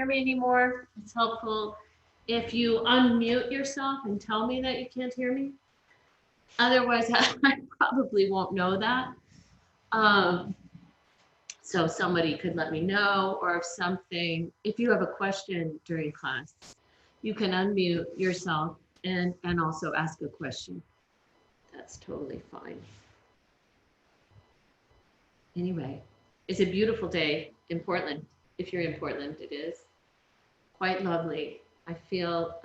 hear me anymore, it's helpful if you unmute yourself and tell me that you can't hear me. Otherwise, I probably won't know that. So somebody could let me know, or if you have a question during class, you can unmute yourself and also ask a question. That's totally fine. Anyway, it's a beautiful day in Portland. If you're in Portland, it is quite lovely. I feel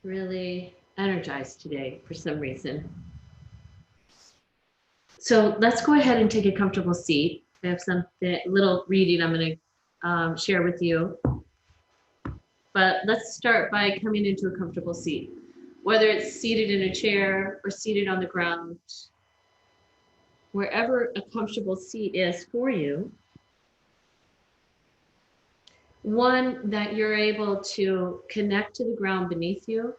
really energized today for some reason. So let's go ahead and take a comfortable seat. I have something, little reading I'm going to share with you. But let's start by coming into a comfortable seat. Whether it's seated in a chair or seated on the ground, wherever a comfortable seat is for you, one that you're able to connect to the ground beneath you.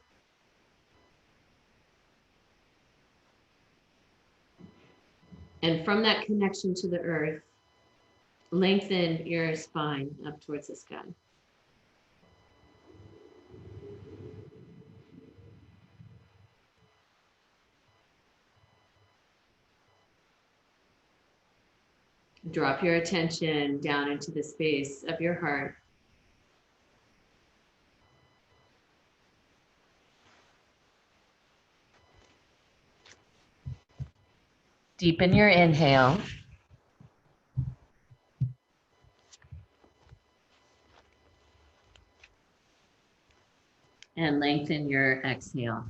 And from that connection to the earth, lengthen your spine up towards the sky. Drop your attention down into the space of your heart. Deepen your inhale. And lengthen your exhale.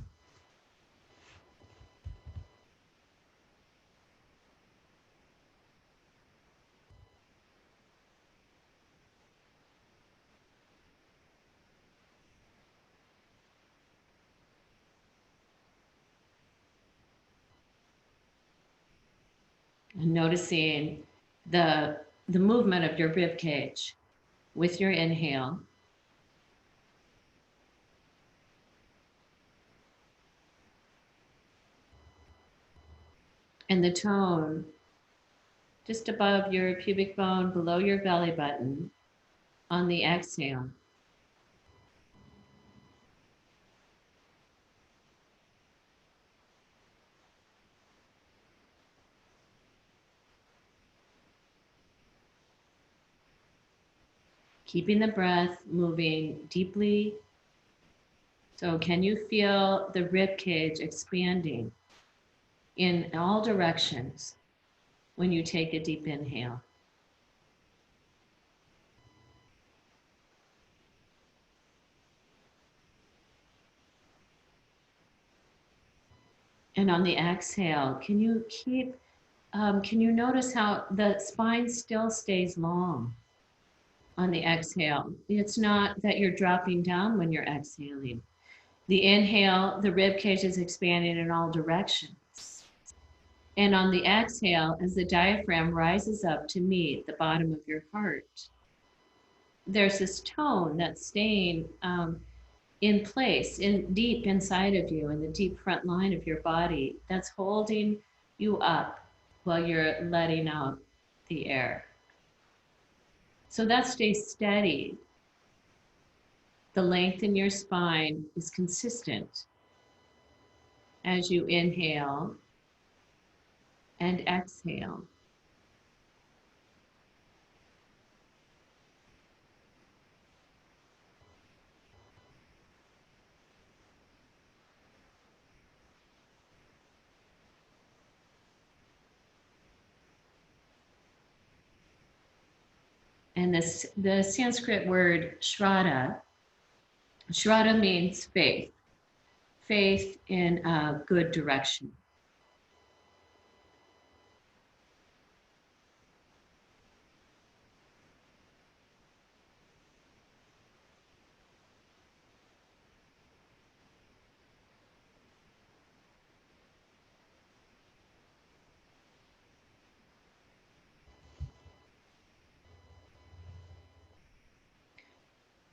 And noticing the movement of your rib cage with your inhale. And the tone just above your pubic bone, below your belly button on the exhale. Keeping the breath moving deeply. So can you feel the rib cage expanding in all directions when you take a deep inhale? And on the exhale, can you notice how the spine still stays long on the exhale? It's not that you're dropping down when you're exhaling. The inhale, the rib cage is expanding in all directions. And on the exhale, as the diaphragm rises up to meet the bottom of your heart, there's this tone that's staying in place, deep inside of you, in the deep front line of your body, that's holding you up while you're letting out the air. So that stays steady. The length in your spine is consistent as you inhale and exhale. And the Sanskrit word Shraddha means faith, faith in a good direction.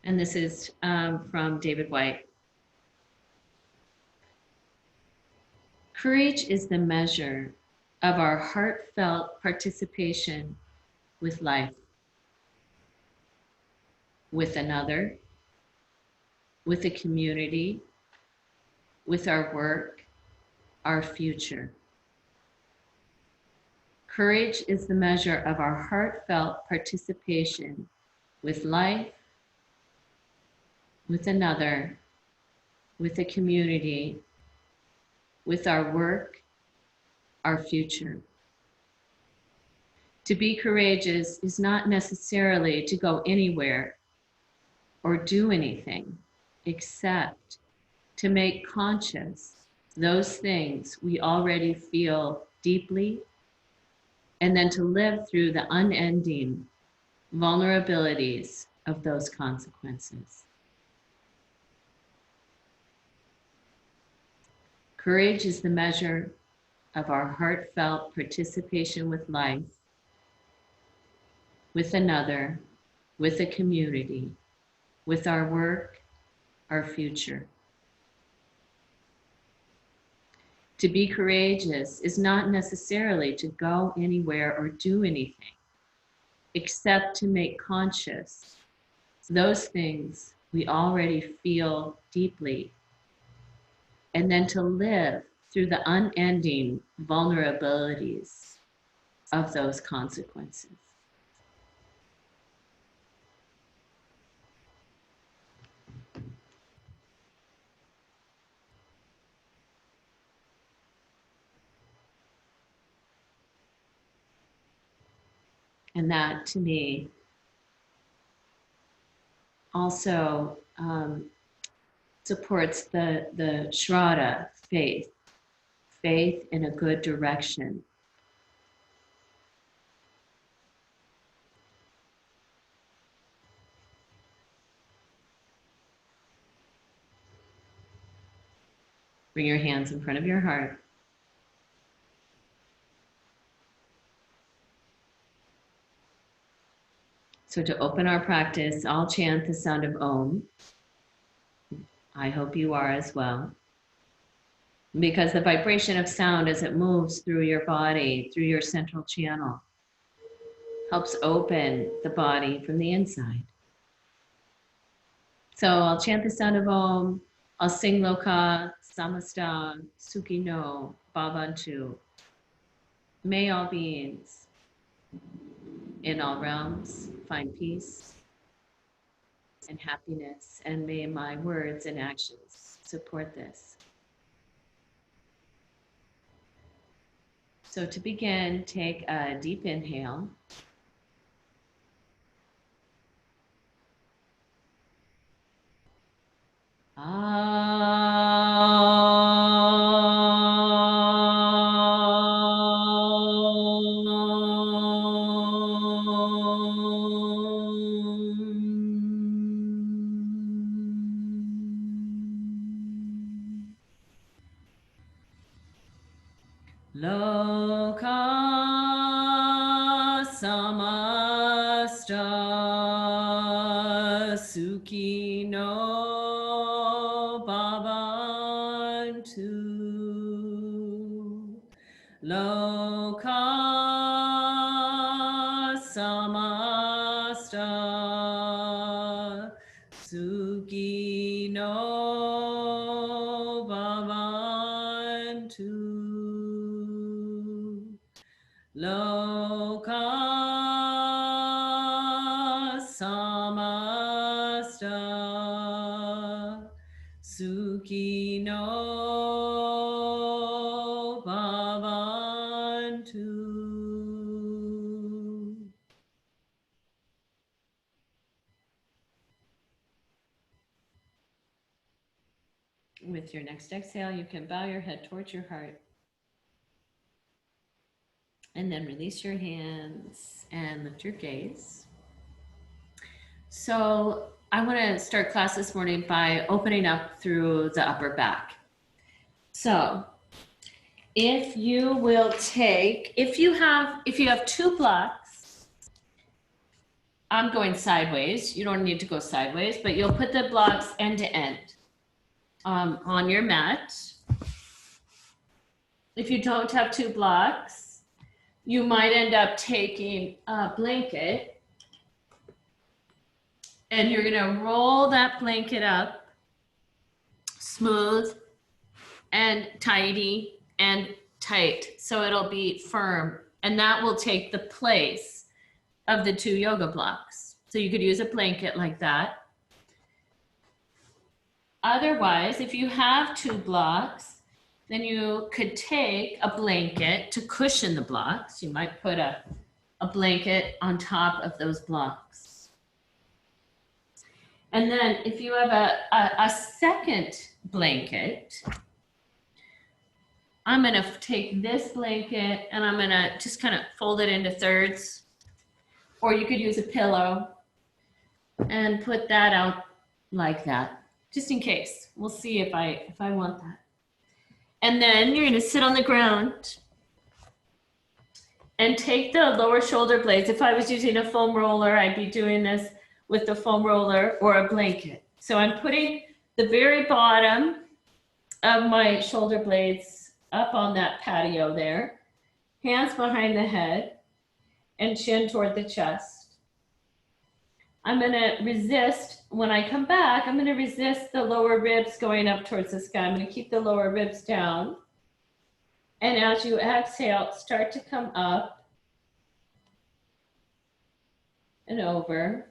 And this is from David White. Courage is the measure of our heartfelt participation with life. with another, with a community, with our work, our future. Courage is the measure of our heartfelt participation with life, with another, with a community, with our work, our future. To be courageous is not necessarily to go anywhere or do anything, except to make conscious those things we already feel deeply, and then to live through the unending vulnerabilities of those consequences. Courage is the measure of our heartfelt participation with life, with another, with a community, with our work, our future. To be courageous is not necessarily to go anywhere or do anything, except to make conscious those things we already feel deeply, and then to live through the unending vulnerabilities of those consequences. And that, to me, also supports the Shraddha, faith in a good direction. Bring your hands in front of your heart. So to open our practice, I'll chant the sound of Om. I hope you are as well. Because the vibration of sound as it moves through your body, through your central channel, helps open the body from the inside. So I'll chant the sound of Om. I'll sing Loka Samasta Sukhino Bhavantu. May all beings in all realms find peace and happiness, and may my words and actions support this. So to begin, take a deep inhale. Loka samasta sukhino bhavantu. Loka samasta sukhino bhavantu. Loka samasta sukhino bhavantu. With your next exhale, you can bow your head towards your heart. And then release your hands and lift your gaze. So I want to start class this morning by opening up through the upper back. So if you will take, if you have 2 blocks, I'm going sideways. You don't need to go sideways, but you'll put the blocks end to end on your mat. If you don't have 2 blocks, you might end up taking a blanket And you're gonna roll that blanket up, smooth and tidy and tight, so it'll be firm. And that will take the place of the 2 yoga blocks. So you could use a blanket like that. Otherwise, if you have 2 blocks, then you could take a blanket to cushion the blocks. You might put a blanket on top of those blocks. And then if you have a second blanket, I'm gonna take this blanket and I'm gonna just kind of fold it into thirds. Or you could use a pillow and put that out like that, just in case. We'll see if I want that. And then you're gonna sit on the ground and take the lower shoulder blades. If I was using a foam roller, I'd be doing this with the foam roller or a blanket. So I'm putting the very bottom of my shoulder blades up on that patio there, hands behind the head and chin toward the chest. I'm gonna resist, when I come back, I'm gonna resist the lower ribs going up towards the sky. I'm gonna keep the lower ribs down. And as you exhale, start to come up and over.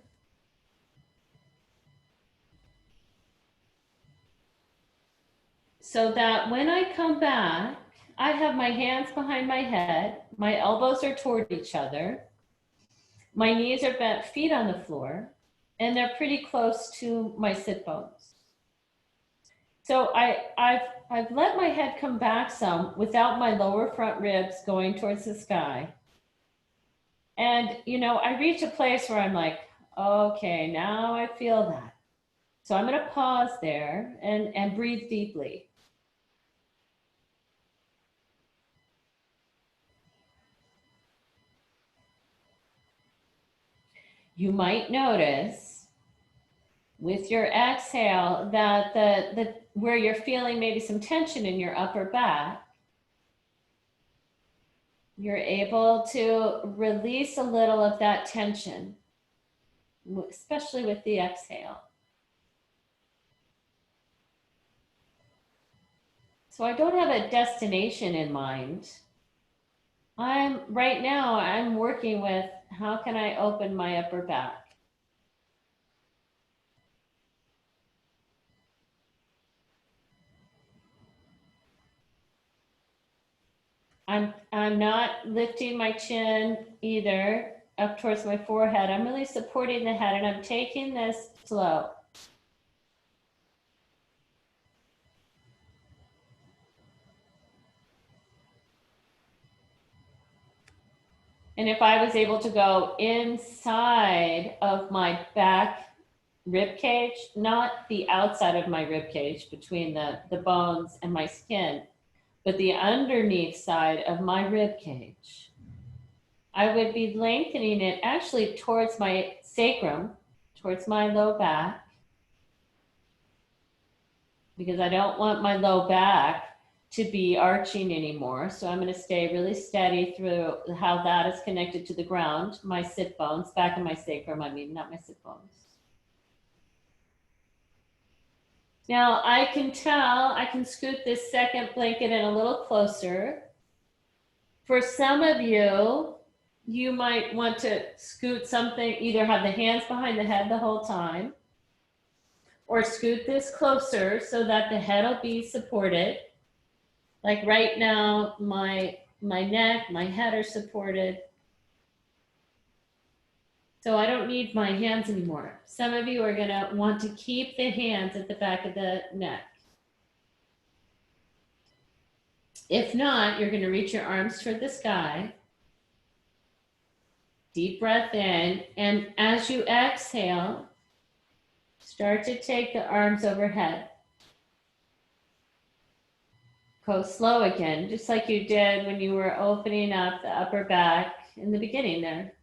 So that when I come back, I have my hands behind my head, my elbows are toward each other, my knees are bent, feet on the floor, and they're pretty close to my sit bones. So I've let my head come back some without my lower front ribs going towards the sky. And, you know, I reach a place where I'm like, okay, now I feel that. So I'm gonna pause there and breathe deeply. You might notice with your exhale that the where you're feeling maybe some tension in your upper back, you're able to release a little of that tension, especially with the exhale. So I don't have a destination in mind. Right now, I'm working with how can I open my upper back? I'm not lifting my chin either up towards my forehead. I'm really supporting the head and I'm taking this slow. And if I was able to go inside of my back rib cage, not the outside of my rib cage between the bones and my skin, but the underneath side of my rib cage, I would be lengthening it actually towards my sacrum, towards my low back, because I don't want my low back to be arching anymore. So I'm going to stay really steady through how that is connected to the ground, my sit bones, back of my sacrum, I mean, not my sit bones. Now I can tell, I can scoot this second blanket in a little closer. For some of you, you might want to scoot something, either have the hands behind the head the whole time, or scoot this closer so that the head will be supported. Like right now, my neck, my head are supported. So I don't need my hands anymore. Some of you are gonna want to keep the hands at the back of the neck. If not, you're gonna reach your arms toward the sky. Deep breath in, and as you exhale, start to take the arms overhead. Go slow again, just like you did when you were opening up the upper back in the beginning there.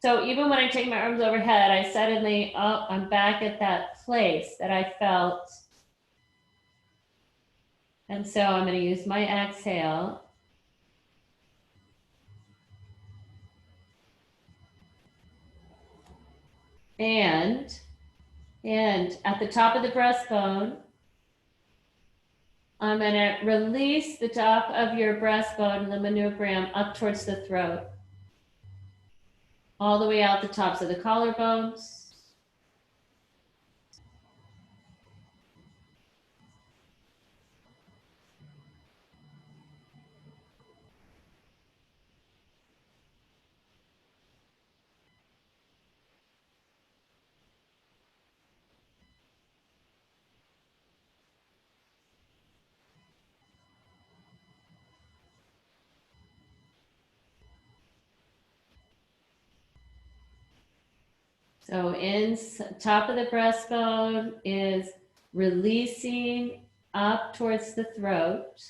So even when I take my arms overhead, I suddenly, oh, I'm back at that place that I felt. And so I'm going to use my exhale. And at the top of the breastbone, I'm going to release the top of your breastbone, the manubrium, up towards the throat, all the way out the tops of the collarbones. So top of the breastbone is releasing up towards the throat.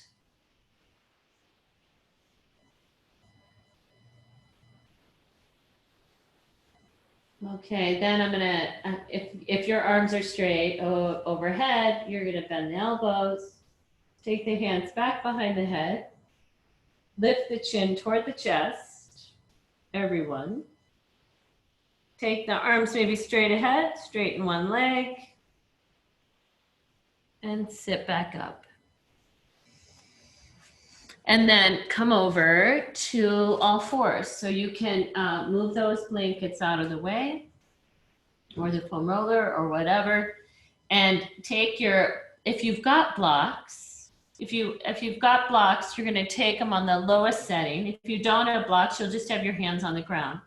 Okay, then I'm gonna, if your arms are straight overhead, you're gonna bend the elbows, take the hands back behind the head, lift the chin toward the chest, everyone. Take the arms maybe straight ahead, straighten one leg, and sit back up. And then come over to all fours. So you can move those blankets out of the way, or the foam roller or whatever, and take your, if you've got blocks, if you've got blocks, you're going to take them on the lowest setting. If you don't have blocks, you'll just have your hands on the ground.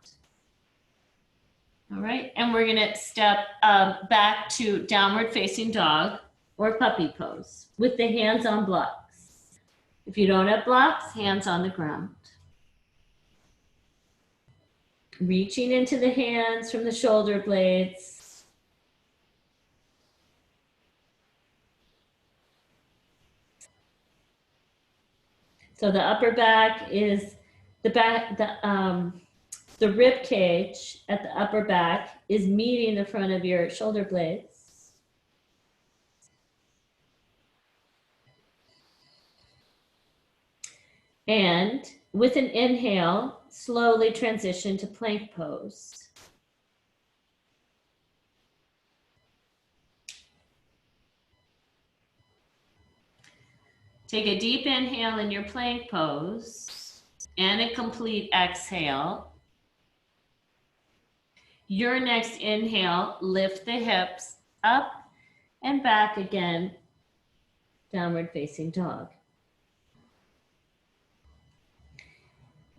All right, and we're going to step back to downward facing dog or puppy pose with the hands on blocks. If you don't have blocks, hands on the ground. Reaching into the hands from the shoulder blades. So the upper back is the rib cage at the upper back is meeting the front of your shoulder blades. And with an inhale, slowly transition to plank pose. Take a deep inhale in your plank pose and a complete exhale. Your next inhale, lift the hips up and back again, downward facing dog.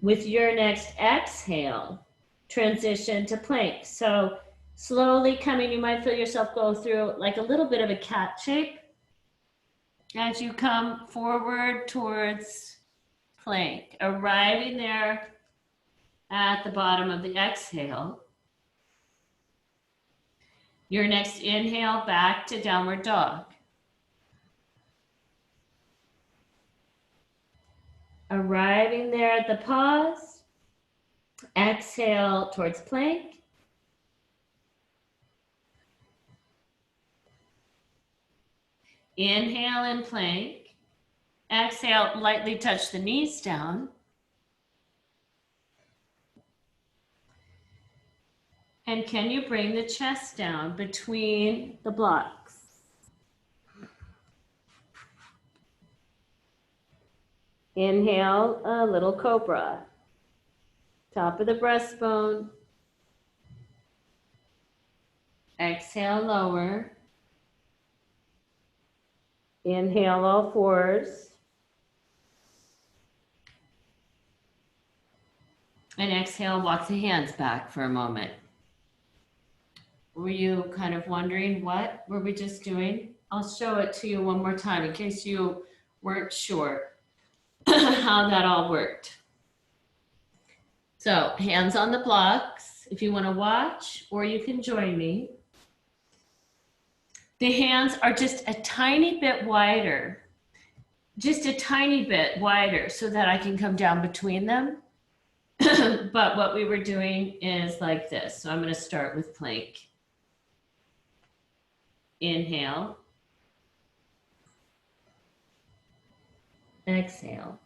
With your next exhale, transition to plank. So slowly coming, you might feel yourself go through like a little bit of a cat shape as you come forward towards plank, arriving there at the bottom of the exhale. Your next inhale, back to downward dog. Arriving there at the pause, exhale towards plank. Inhale in plank. Exhale, lightly touch the knees down. And can you bring the chest down between the blocks? Inhale, a little cobra. Top of the breastbone. Exhale, lower. Inhale, all fours. And exhale, walk the hands back for a moment. Were you kind of wondering what were we just doing? I'll show it to you one more time in case you weren't sure how that all worked. So hands on the blocks if you want to watch, or you can join me. The hands are just a tiny bit wider, just a tiny bit wider so that I can come down between them. But what we were doing is like this. So I'm going to start with plank. Inhale. Exhale.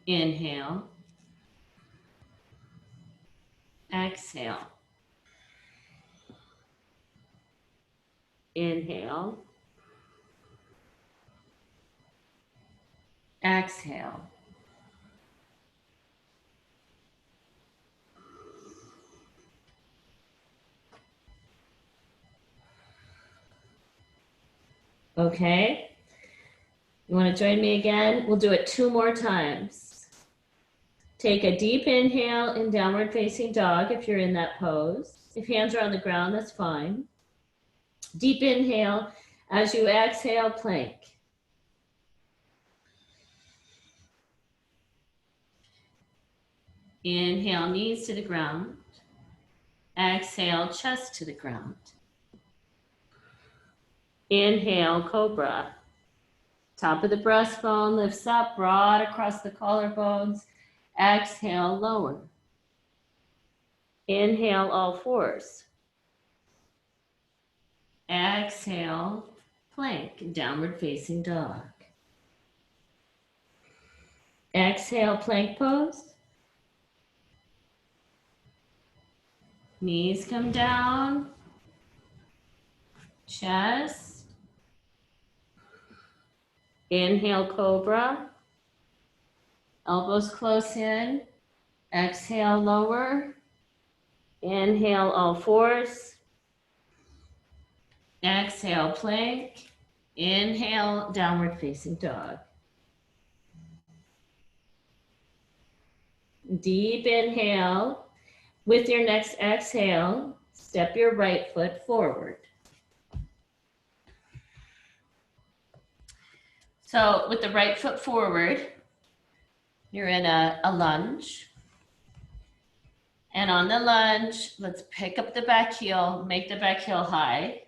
Inhale. Exhale. Inhale. Exhale. Okay. You want to join me again? We'll do it 2 more times. Take a deep inhale in downward facing dog if you're in that pose. If hands are on the ground, that's fine. Deep inhale. As you exhale, plank. Inhale, knees to the ground. Exhale, chest to the ground. Inhale, cobra. Top of the breastbone lifts up, broad across the collarbones. Exhale, lower. Inhale, all fours. Exhale, plank, downward facing dog. Exhale, plank pose. Knees come down. Chest. Inhale, cobra. Elbows close in. Exhale, lower. Inhale, all fours. Exhale, plank. Inhale, downward facing dog. Deep inhale. With your next exhale, step your right foot forward. So with the right foot forward, you're in a lunge. And on the lunge, let's pick up the back heel, make the back heel high.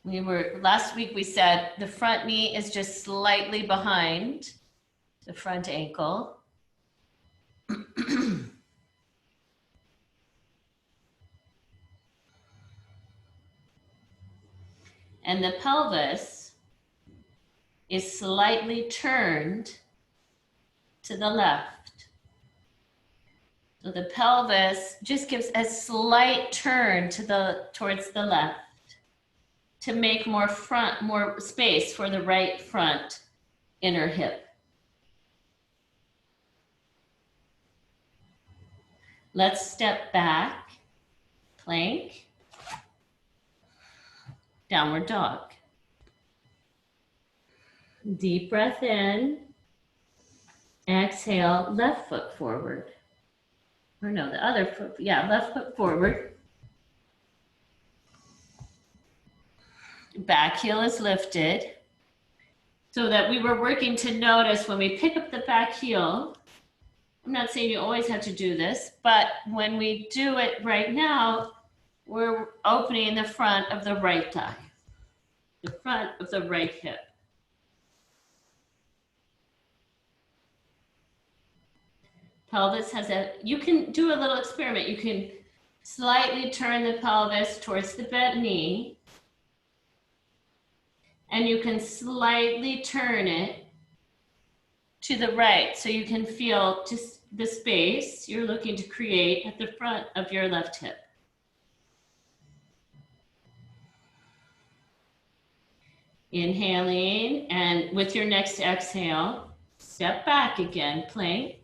Last week we said the front knee is just slightly behind the front ankle. And the pelvis is slightly turned to the left. So the pelvis just gives a slight turn towards the left to make more space for the right front inner hip. Let's step back, plank, downward dog. Deep breath in. Exhale, left foot forward. Or no, the other foot, left foot forward. Back heel is lifted. So that we were working to notice when we pick up the back heel, I'm not saying you always have to do this, but when we do it right now, we're opening the front of the right thigh, the front of the right hip. Pelvis you can do a little experiment. You can slightly turn the pelvis towards the bent knee, and you can slightly turn it to the right, so you can feel just the space you're looking to create at the front of your left hip. Inhaling, and with your next exhale, step back again, plank,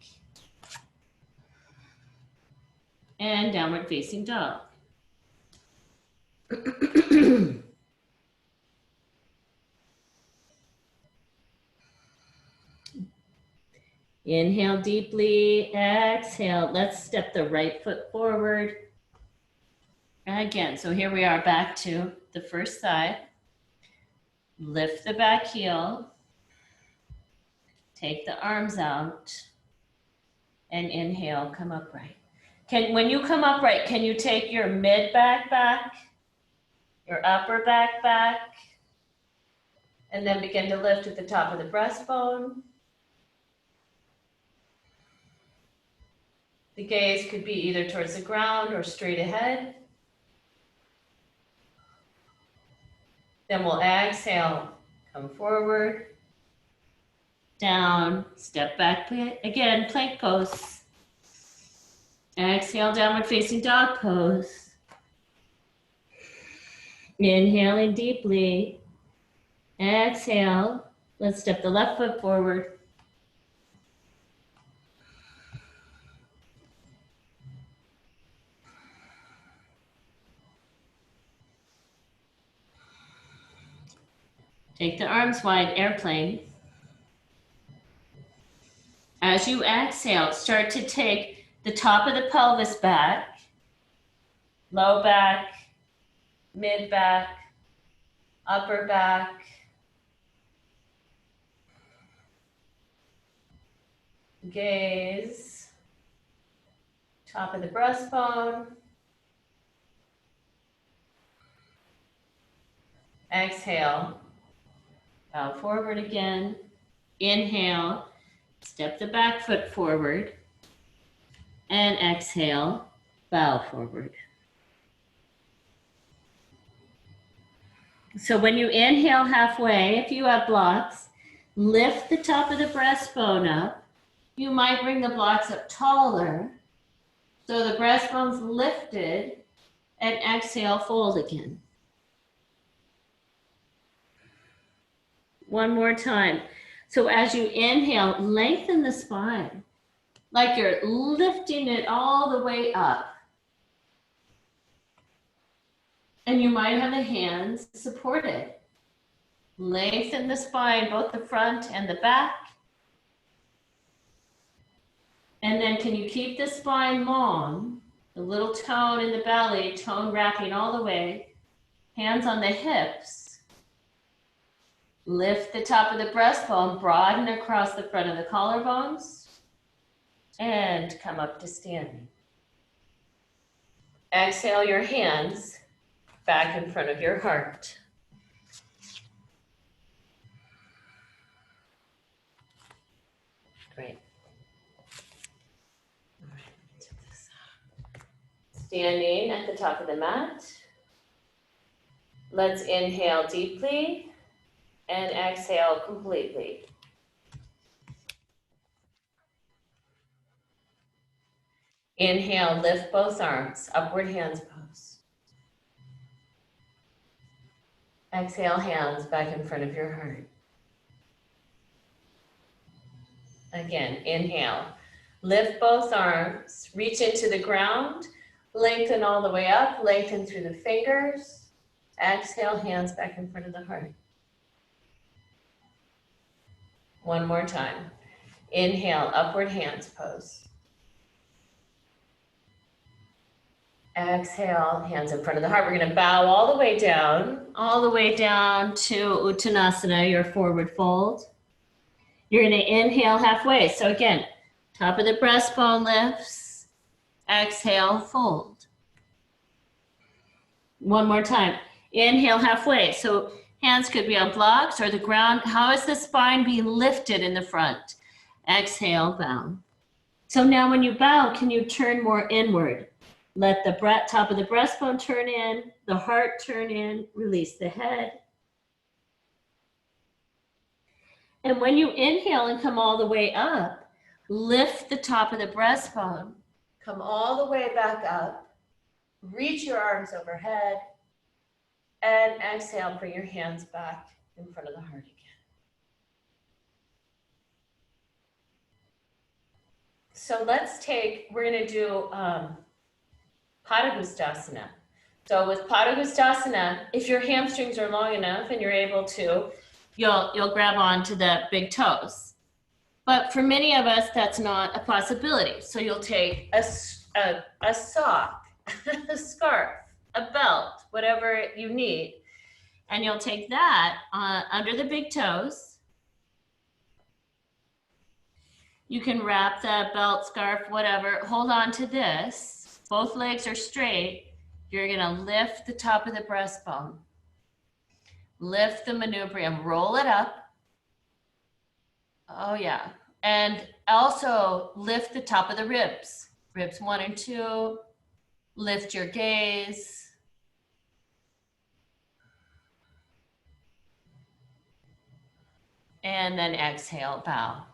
and downward facing dog. Inhale deeply, exhale. Let's step the right foot forward. Again, so here we are back to the first side. Lift the back heel. Take the arms out. And inhale, come upright. When you come upright, can you take your mid back back, your upper back back, and then begin to lift at the top of the breastbone? The gaze could be either towards the ground or straight ahead. Then we'll exhale, come forward. down, step back, again, plank pose. Exhale, downward facing dog pose. Inhaling deeply. Exhale. Let's step the left foot forward. Take the arms wide, airplane. As you exhale, start to take the top of the pelvis back, low back, mid back, upper back, gaze, top of the breastbone. Exhale, bow forward again. Inhale, step the back foot forward. And exhale, bow forward. So when you inhale halfway, if you have blocks, lift the top of the breastbone up. You might bring the blocks up taller. So the breastbone's lifted, and exhale, fold again. One more time. So as you inhale, lengthen the spine, like you're lifting it all the way up. And you might have the hands supported. Lengthen the spine, both the front and the back. And then can you keep the spine long? The little tone in the belly, tone wrapping all the way. Hands on the hips. Lift the top of the breastbone, broaden across the front of the collarbones. And come up to standing. Exhale your hands back in front of your heart. Great. All right, take this out. Standing at the top of the mat. Let's inhale deeply and exhale completely. Inhale, lift both arms, upward hands pose. Exhale, hands back in front of your heart. Again, inhale, lift both arms, reach into the ground, lengthen all the way up, lengthen through the fingers. Exhale, hands back in front of the heart. One more time. Inhale, upward hands pose. Exhale, hands in front of the heart. We're going to bow all the way down to Uttanasana, your forward fold. You're going to inhale halfway. So again, top of the breastbone lifts. Exhale, fold. One more time. Inhale halfway. So hands could be on blocks or the ground. How is the spine being lifted in the front? Exhale, bow. So now when you bow, can you turn more inward? Let the top of the breastbone turn in, the heart turn in, release the head. And when you inhale and come all the way up, lift the top of the breastbone, come all the way back up, reach your arms overhead, and exhale, bring your hands back in front of the heart again. So we're gonna do Padangusthasana. So with Padangusthasana, if your hamstrings are long enough and you're able to, you'll grab onto the big toes. But for many of us, that's not a possibility. So you'll take a sock, a scarf, a belt, whatever you need, and you'll take that under the big toes. You can wrap the belt, scarf, whatever, hold on to this. Both legs are straight. You're gonna lift the top of the breastbone. Lift the manubrium, roll it up. Oh yeah. And also lift the top of the ribs. Ribs 1 and 2. Lift your gaze. And then exhale, bow.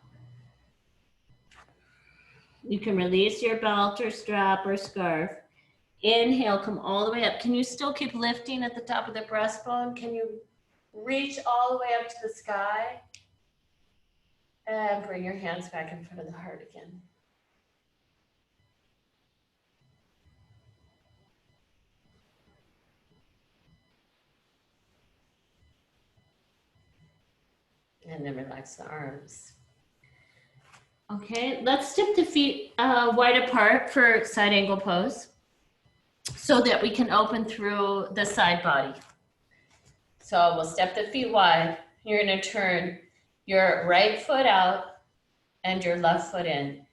You can release your belt or strap or scarf. Inhale, come all the way up. Can you still keep lifting at the top of the breastbone? Can you reach all the way up to the sky? And bring your hands back in front of the heart again. And then relax the arms. Okay, let's step the feet wide apart for side angle pose so that we can open through the side body. So we'll step the feet wide. You're gonna turn your right foot out and your left foot in.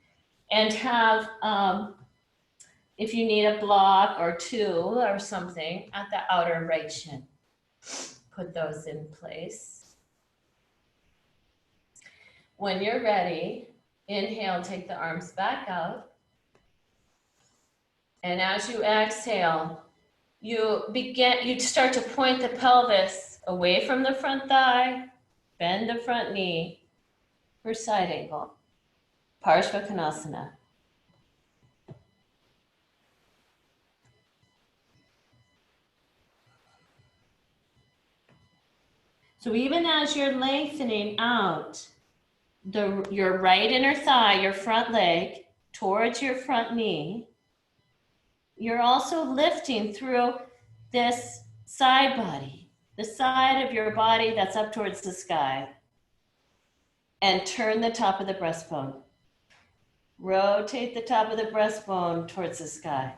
And have, if you need a block or two or something at the outer right shin, put those in place. When you're ready, inhale, take the arms back out. And as you exhale, you start to point the pelvis away from the front thigh, bend the front knee for side angle, Parshvakonasana. So even as you're lengthening out your right inner thigh, your front leg, towards your front knee, you're also lifting through this side body, the side of your body that's up towards the sky. And turn the top of the breastbone. Rotate the top of the breastbone towards the sky.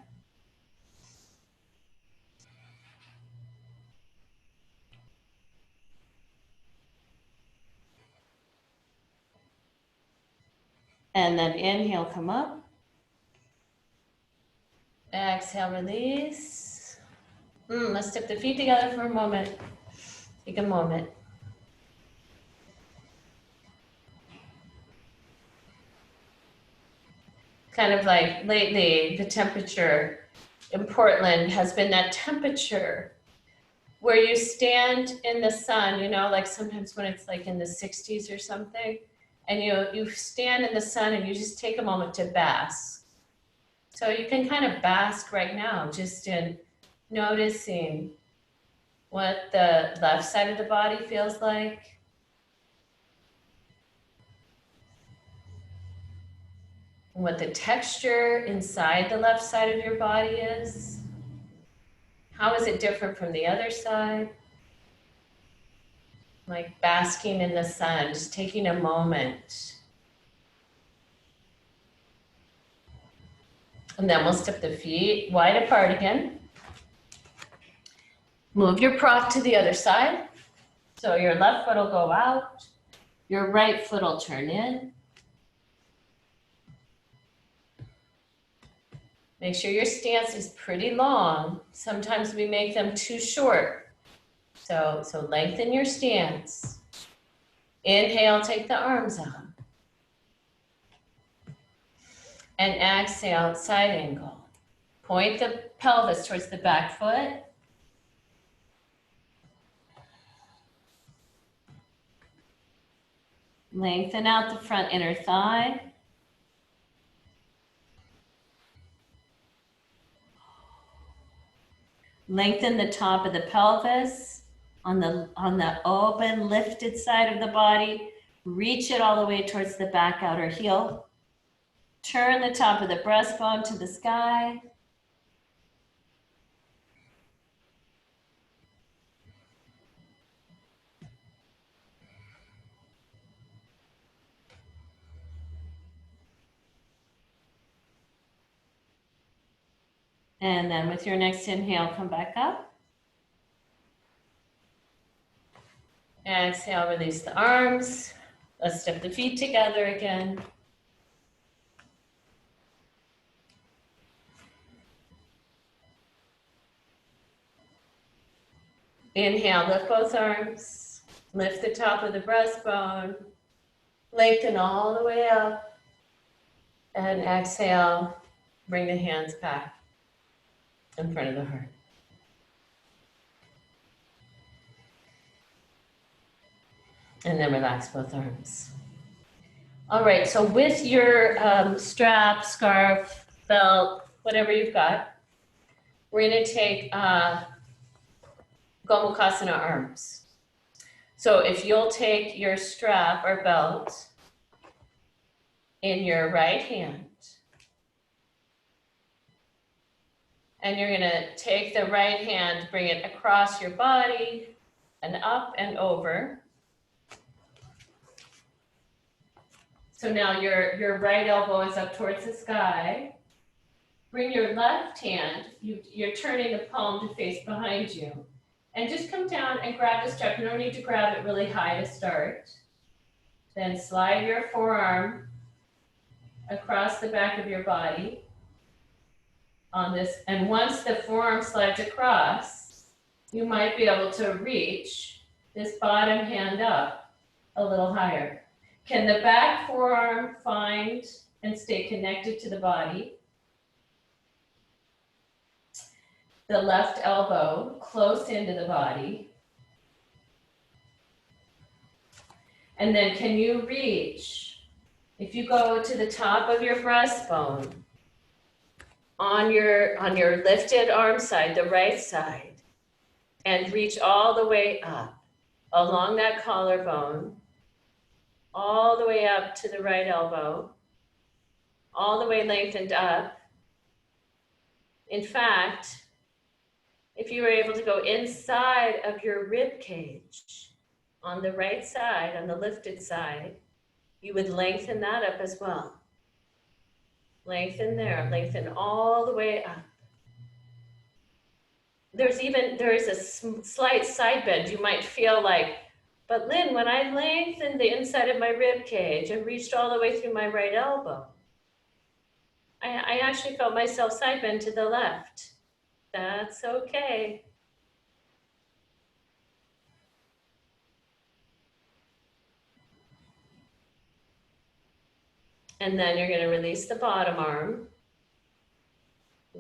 And then inhale, come up. Exhale, release. Let's step the feet together for a moment. Take a moment. Kind of like lately, the temperature in Portland has been that temperature where you stand in the sun, you know, like sometimes when it's like in the 60s or something, and you stand in the sun and you just take a moment to bask. So you can kind of bask right now, just in noticing what the left side of the body feels like. What the texture inside the left side of your body is. How is it different from the other side? Like basking in the sun, just taking a moment. And then we'll step the feet wide apart again. Move your prop to the other side. So your left foot will go out. Your right foot will turn in. Make sure your stance is pretty long. Sometimes we make them too short. So lengthen your stance. Inhale, take the arms out. And exhale, side angle. Point the pelvis towards the back foot. Lengthen out the front inner thigh. Lengthen the top of the pelvis on the open, lifted side of the body. Reach it all the way towards the back outer heel. Turn the top of the breastbone to the sky. And then with your next inhale, come back up. Exhale, release the arms. Let's step the feet together again. Inhale, lift both arms. Lift the top of the breastbone. Lengthen all the way up. And exhale, bring the hands back in front of the heart. And then relax both arms. All right, so with your strap, scarf, belt, whatever you've got, we're gonna take Gomukhasana arms. So if you'll take your strap or belt in your right hand, and you're gonna take the right hand, bring it across your body and up and over. So now your right elbow is up towards the sky. Bring your left hand, you're turning the palm to face behind you. And just come down and grab the strap. You don't need to grab it really high to start. Then slide your forearm across the back of your body on this. And once the forearm slides across, you might be able to reach this bottom hand up a little higher. Can the back forearm find and stay connected to the body? The left elbow close into the body. And then can you reach, if you go to the top of your breastbone, on your lifted arm side, the right side, and reach all the way up along that collarbone, all the way up to the right elbow, all the way lengthened up. In fact, if you were able to go inside of your rib cage on the right side, on the lifted side, you would lengthen that up as well. Lengthen there, lengthen all the way up. There is a slight side bend. You might feel like, but Lynn, when I lengthened the inside of my rib cage and reached all the way through my right elbow, I actually felt myself side bend to the left. That's okay. And then you're going to release the bottom arm.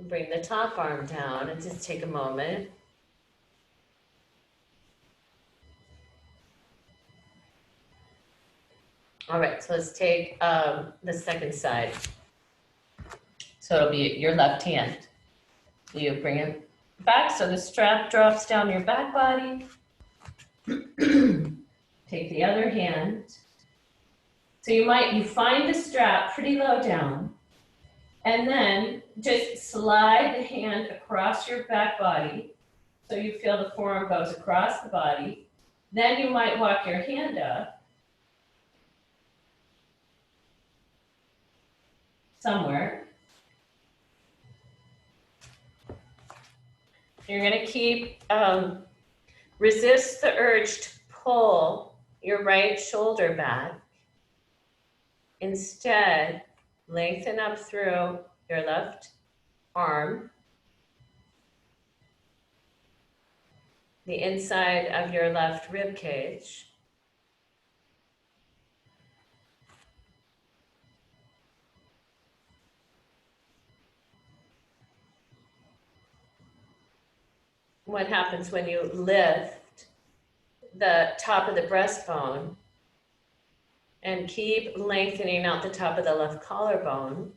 Bring the top arm down and just take a moment. All right, so let's take the second side. So it'll be your left hand. You bring it back so the strap drops down your back body. Take the other hand. So you find the strap pretty low down, and then just slide the hand across your back body so you feel the forearm goes across the body. Then you might walk your hand up somewhere. You're going to keep, resist the urge to pull your right shoulder back. Instead, lengthen up through your left arm, the inside of your left rib cage. What happens when you lift the top of the breastbone and keep lengthening out the top of the left collarbone.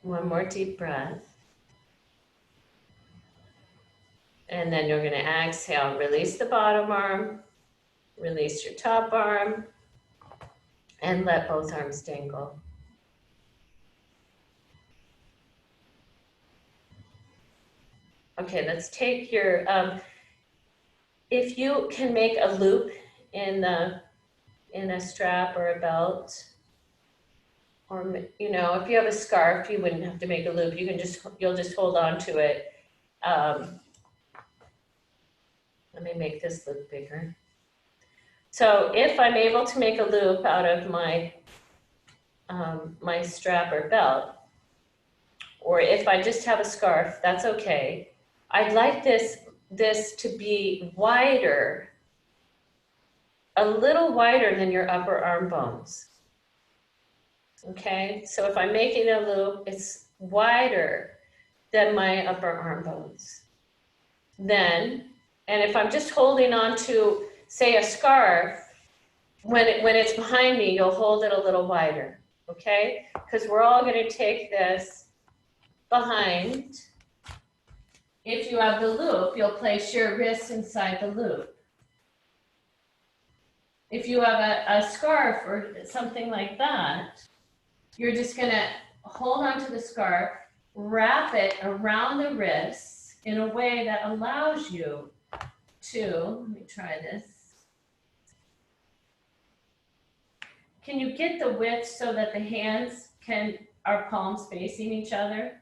One more deep breath. And then you're going to exhale, release the bottom arm, release your top arm, and let both arms dangle. Okay, let's take your, if you can make a loop in a strap or a belt, or, you know, if you have a scarf, you wouldn't have to make a loop. You'll just hold on to it. Let me make this loop bigger. So if I'm able to make a loop out of my, my strap or belt, or if I just have a scarf, that's okay. I'd like this to be wider, a little wider than your upper arm bones. Okay, so if I'm making a loop, it's wider than my upper arm bones. Then, and if I'm just holding on to, say, a scarf, when it's behind me, you'll hold it a little wider, okay? Because we're all going to take this behind. If you have the loop, you'll place your wrists inside the loop. If you have a scarf or something like that, you're just going to hold onto the scarf, wrap it around the wrists in a way that allows you to, let me try this. Can you get the width so that the hands are palms facing each other?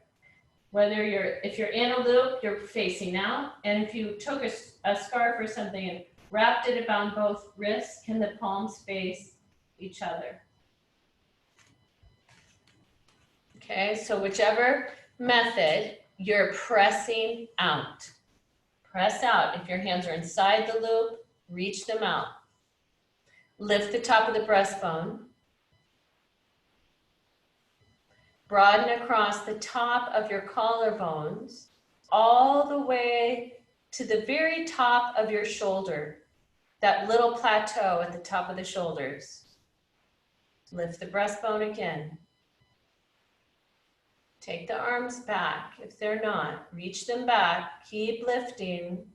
Whether if you're in a loop, you're facing out. And if you took a scarf or something and wrapped it around both wrists, can the palms face each other? Okay, so whichever method, you're pressing out. Press out. If your hands are inside the loop, reach them out. Lift the top of the breastbone. Broaden across the top of your collarbones, all the way to the very top of your shoulder, that little plateau at the top of the shoulders. Lift the breastbone again. Take the arms back. If they're not, reach them back. Keep lifting.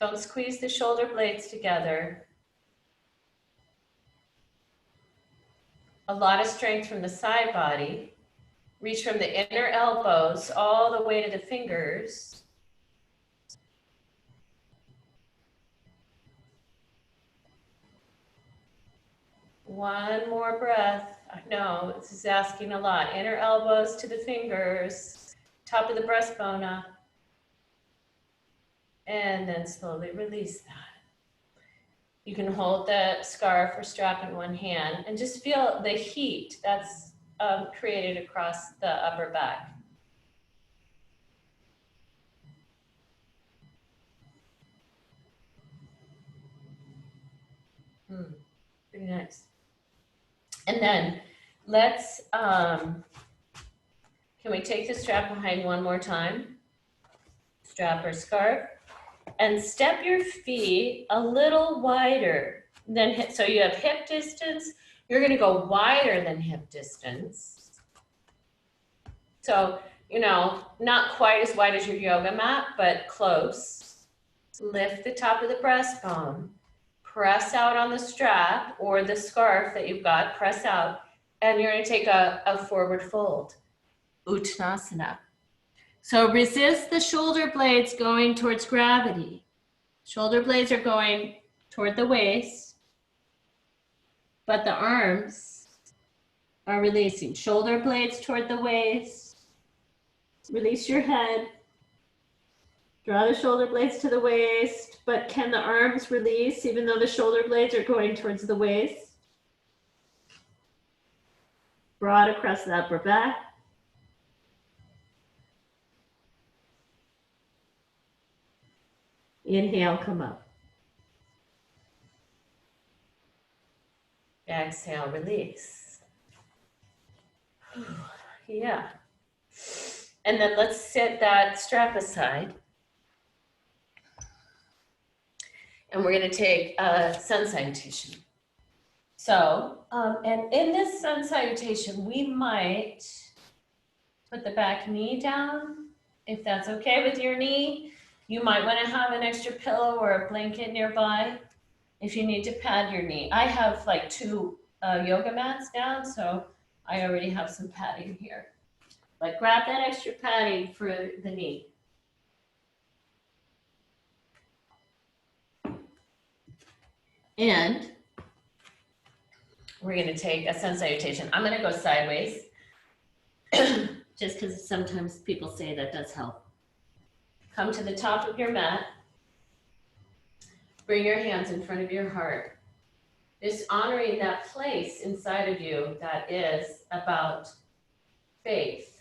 Don't squeeze the shoulder blades together. A lot of strength from the side body. Reach from the inner elbows all the way to the fingers. One more breath. No, this is asking a lot. Inner elbows to the fingers, top of the breastbone up. And then slowly release that. You can hold the scarf or strap in one hand and just feel the heat that's created across the upper back. Pretty nice. And then let's, can we take the strap behind one more time? Strap or scarf. And step your feet a little wider than hip. So you have hip distance. You're going to go wider than hip distance. So, you know, not quite as wide as your yoga mat, but close. Lift the top of the breastbone. Press out on the strap or the scarf that you've got. Press out. And you're going to take a forward fold. Uttanasana. So resist the shoulder blades going towards gravity. Shoulder blades are going toward the waist, but the arms are releasing. Shoulder blades toward the waist. Release your head. Draw the shoulder blades to the waist, but can the arms release even though the shoulder blades are going towards the waist? Broad across the upper back. Inhale, come up. Exhale, release. Yeah. And then let's set that strap aside. And we're going to take a sun salutation. So, and in this sun salutation, we might put the back knee down, if that's okay with your knee. You might want to have an extra pillow or a blanket nearby if you need to pad your knee. I have like 2 yoga mats down, so I already have some padding here. But grab that extra padding for the knee. And we're going to take a sun salutation. I'm going to go sideways, just because sometimes people say that does help. Come to the top of your mat. Bring your hands in front of your heart. Just honoring that place inside of you that is about faith.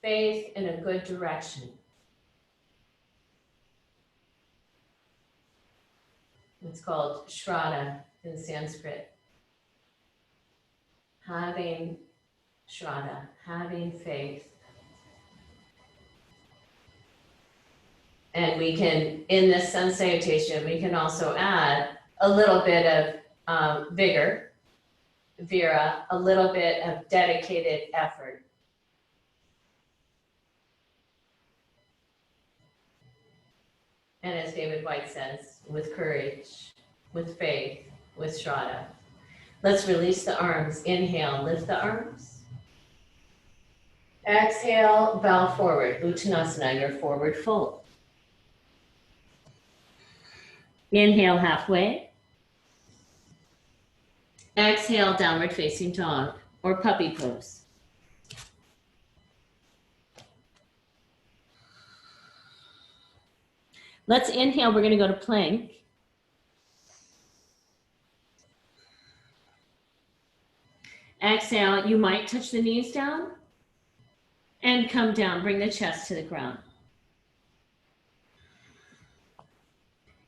Faith in a good direction. It's called Shraddha in Sanskrit. Having Shraddha, having faith. And we can, in this sun salutation, we can also add a little bit of vigor, vira, a little bit of dedicated effort. And as David White says, with courage, with faith, with Shraddha. Let's release the arms. Inhale, lift the arms. Exhale, bow forward. Uttanasana, your forward fold. Inhale, halfway. Exhale, downward facing dog or puppy pose. Let's inhale, we're gonna go to plank. Exhale, you might touch the knees down and come down, bring the chest to the ground.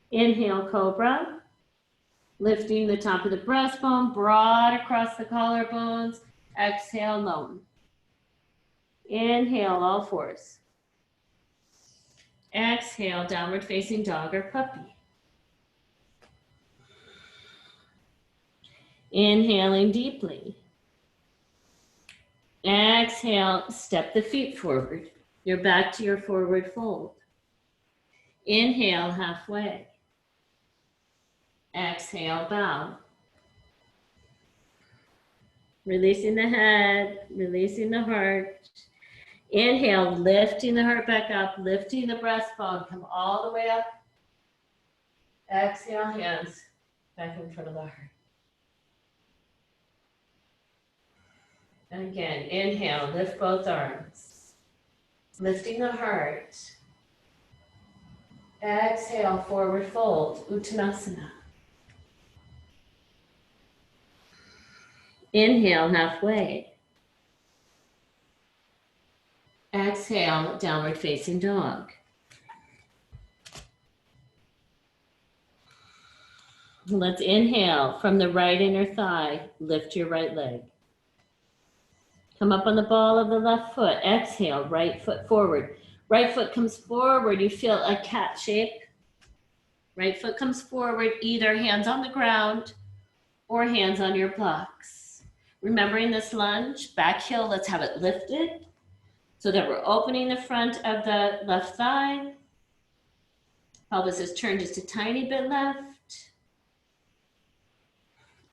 Inhale, cobra, lifting the top of the breastbone, broad across the collarbones. Exhale, lower. Inhale, all fours. Exhale, downward facing dog or puppy. Inhaling deeply. Exhale, step the feet forward. You're back to your forward fold. Inhale, halfway. Exhale, bow. Releasing the head, releasing the heart. Inhale, lifting the heart back up, lifting the breastbone, come all the way up. Exhale, hands back in front of the heart. And again, inhale, lift both arms. Lifting the heart. Exhale, forward fold, Uttanasana. Inhale, halfway. Exhale, downward facing dog. Let's inhale from the right inner thigh, lift your right leg. Come up on the ball of the left foot. Exhale, right foot forward. Right foot comes forward. You feel a cat shape. Right foot comes forward, either hands on the ground or hands on your blocks. Remembering this lunge, back heel, let's have it lifted so that we're opening the front of the left thigh. Pelvis is turned just a tiny bit left.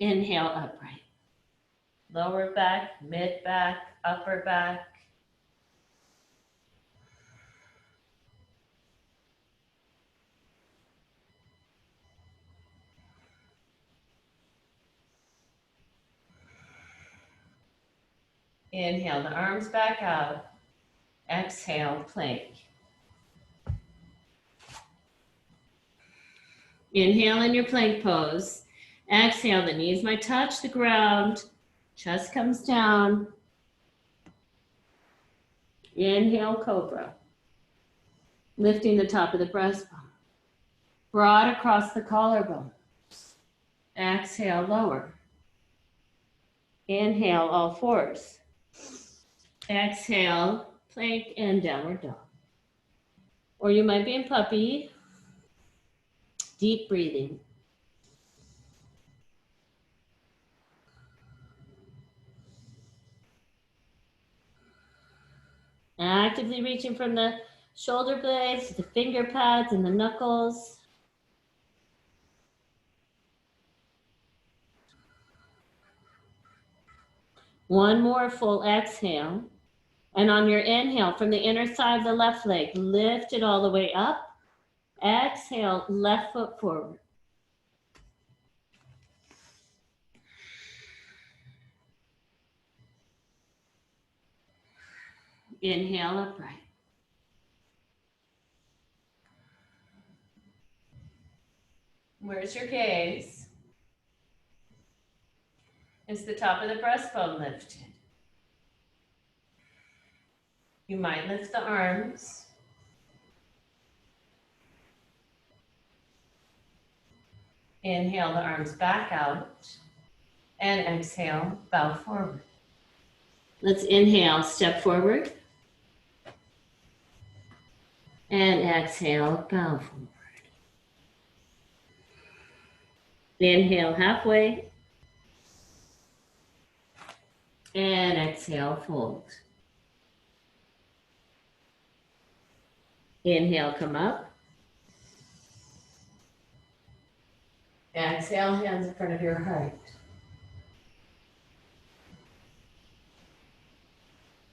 Inhale, upright. Lower back, mid back, upper back. Inhale the arms back out. Exhale, plank. Inhale in your plank pose. Exhale, the knees might touch the ground. Chest comes down. Inhale, cobra. Lifting the top of the breastbone. Broad across the collarbone. Exhale, lower. Inhale, all fours. Exhale, plank and downward dog. Or you might be in puppy. Deep breathing. Actively reaching from the shoulder blades to the finger pads and the knuckles. One more full exhale. And on your inhale, from the inner side of the left leg, lift it all the way up. Exhale, left foot forward. Inhale, upright. Where's your gaze? It's the top of the breastbone lifted. You might lift the arms. Inhale the arms back out. And exhale, bow forward. Let's inhale, step forward. And exhale, bow forward. Inhale halfway. And exhale, fold. Inhale, come up. Exhale, hands in front of your heart.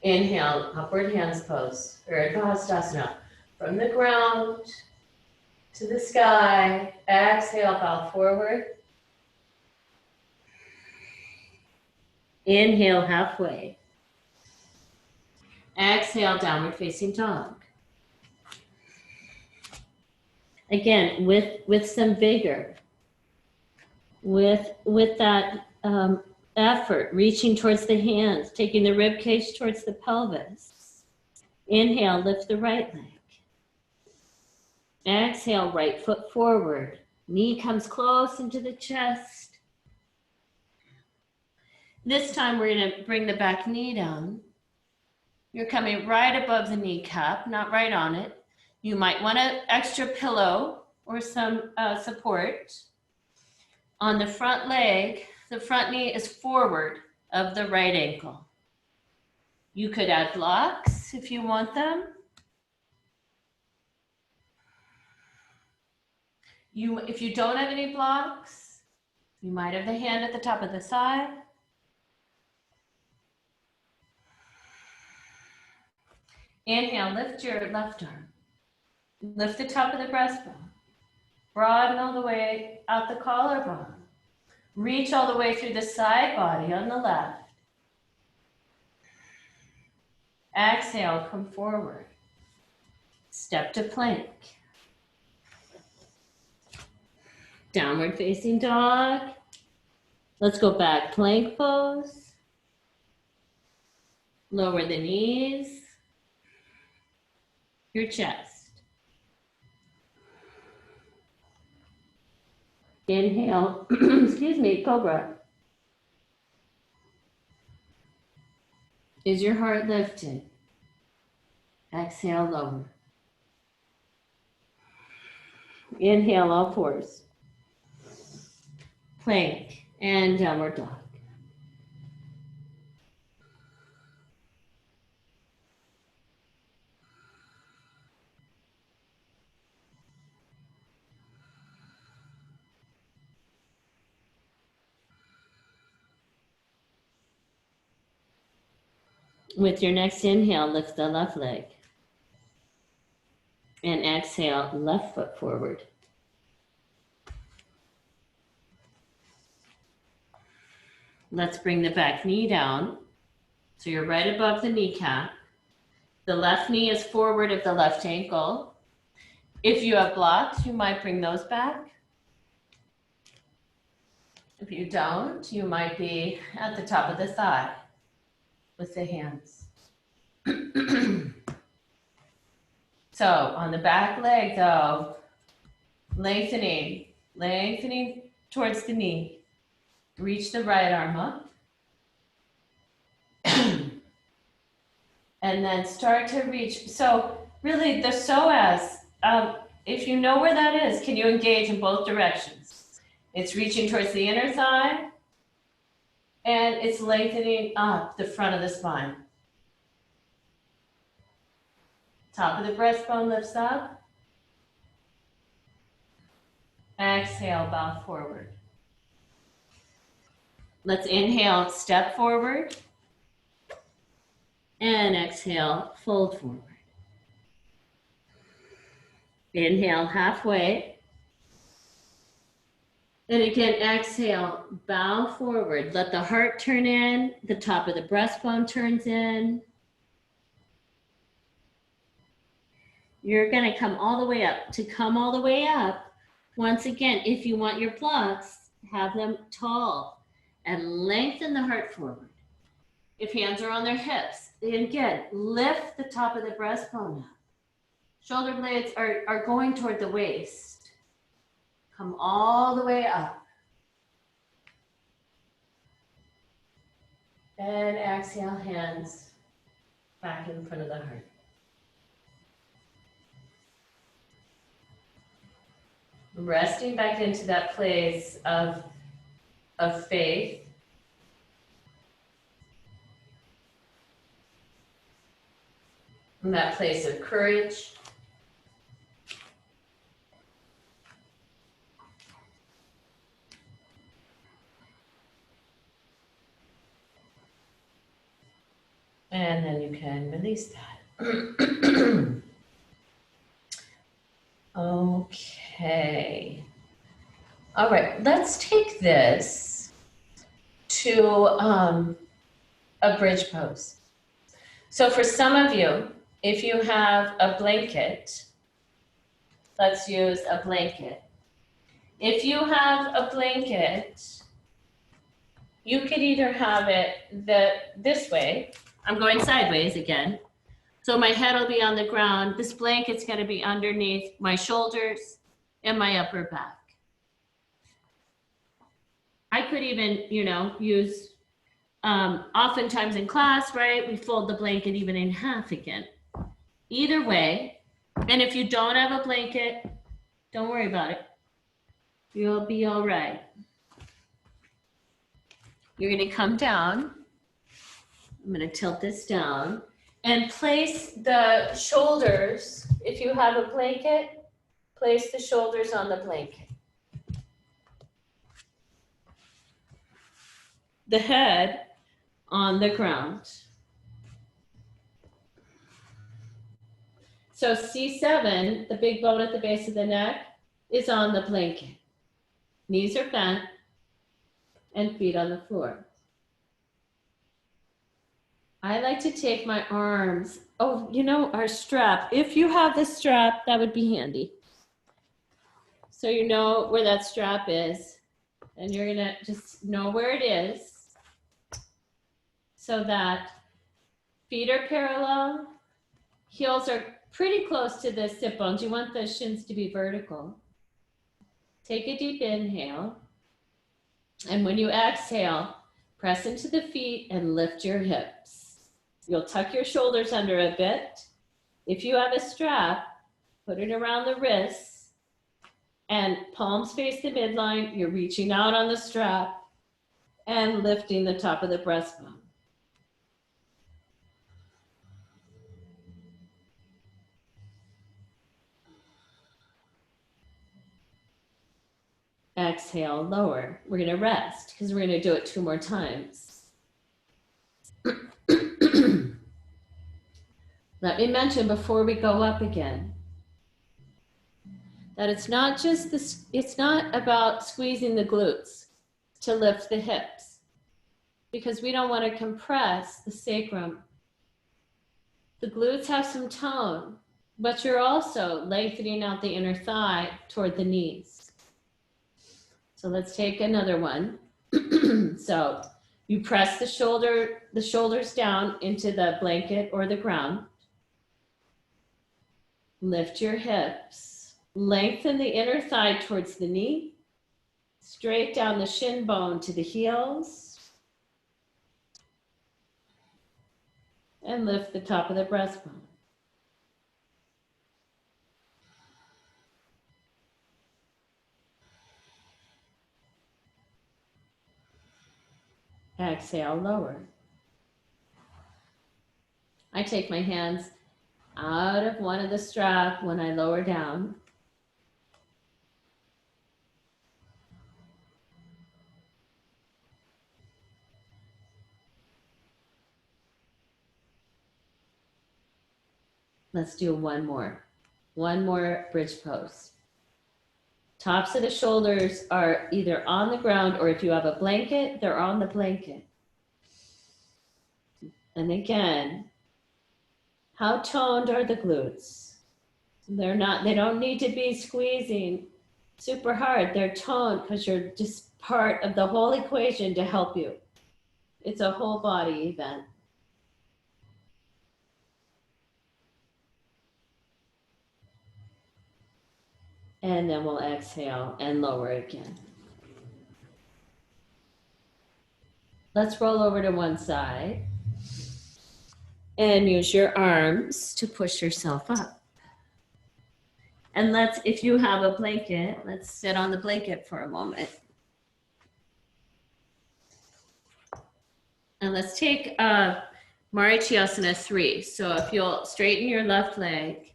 Inhale, upward hands pose, Urdhva from the ground to the sky. Exhale, bow forward. Inhale, halfway. Exhale, downward facing dog. Again, with some vigor, with that effort, reaching towards the hands, taking the rib cage towards the pelvis. Inhale, lift the right leg. Exhale, right foot forward. Knee comes close into the chest. This time we're going to bring the back knee down. You're coming right above the kneecap, not right on it. You might want an extra pillow or some support. On the front leg, the front knee is forward of the right ankle. You could add blocks if you want them. If you don't have any blocks, you might have the hand at the top of the thigh. Inhale, lift your left arm. Lift the top of the breastbone. Broaden all the way out the collarbone. Reach all the way through the side body on the left. Exhale, come forward. Step to plank. Downward facing dog. Let's go back, plank pose. Lower the knees. Your chest. Inhale, excuse me, cobra. Is your heart lifted? Exhale, lower. Inhale, all fours. Plank and downward dog. With your next inhale, lift the left leg. And exhale, left foot forward. Let's bring the back knee down. So you're right above the kneecap. The left knee is forward of the left ankle. If you have blocks, you might bring those back. If you don't, you might be at the top of the thigh with the hands. So on the back leg though, lengthening towards the knee. Reach the right arm up. And then start to reach. So really the psoas, if you know where that is, can you engage in both directions? It's reaching towards the inner thigh and it's lengthening up the front of the spine. Top of the breastbone lifts up. Exhale, bow forward. Let's inhale, step forward. And exhale, fold forward. Inhale, halfway. And again, exhale, bow forward. Let the heart turn in, the top of the breastbone turns in. You're gonna come all the way up. To come all the way up, once again, if you want your blocks, have them tall and lengthen the heart forward. If hands are on their hips, and again, lift the top of the breastbone up. Shoulder blades are going toward the waist. Come all the way up. And exhale, hands back in front of the heart. Resting back into that place of faith. In that place of courage. And then you can release that. Okay. All right, let's take this to a bridge pose. So for some of you, if you have a blanket, let's use a blanket. If you have a blanket, you could either have it this way. I'm going sideways again. So my head will be on the ground. This blanket's gonna be underneath my shoulders and my upper back. I could even, use, oftentimes in class, right? We fold the blanket even in half again. Either way, and if you don't have a blanket, don't worry about it. You'll be all right. You're gonna come down. I'm gonna tilt this down and place the shoulders. If you have a blanket, place the shoulders on the blanket. The head on the ground. So C7, the big bone at the base of the neck, is on the blanket. Knees are bent and feet on the floor. I like to take my arms, our strap. If you have the strap, that would be handy. So you know where that strap is, and you're gonna just know where it is so that feet are parallel, heels are pretty close to the sit bones. You want the shins to be vertical. Take a deep inhale, and when you exhale, press into the feet and lift your hips. You'll tuck your shoulders under a bit. If you have a strap, put it around the wrists and palms face the midline. You're reaching out on the strap and lifting the top of the breastbone. Exhale, lower. We're gonna rest because we're gonna do it 2 more times. Let me mention before we go up again that it's not about squeezing the glutes to lift the hips, because we don't want to compress the sacrum. The glutes have some tone, but you're also lengthening out the inner thigh toward the knees. So let's take another one. So you press the shoulders down into the blanket or the ground. Lift your hips, lengthen the inner thigh towards the knee, straight down the shin bone to the heels, and lift the top of the breastbone. Exhale, lower. I take my hands out of one of the strap when I lower down. Let's do one more bridge pose. Tops of the shoulders are either on the ground, or if you have a blanket, they're on the blanket. And again, how toned are the glutes? They don't need to be squeezing super hard. They're toned because you're just part of the whole equation to help you. It's a whole body event. And then we'll exhale and lower again. Let's roll over to one side and use your arms to push yourself up. And if you have a blanket, let's sit on the blanket for a moment. And let's take Marichiyasana 3. So if you'll straighten your left leg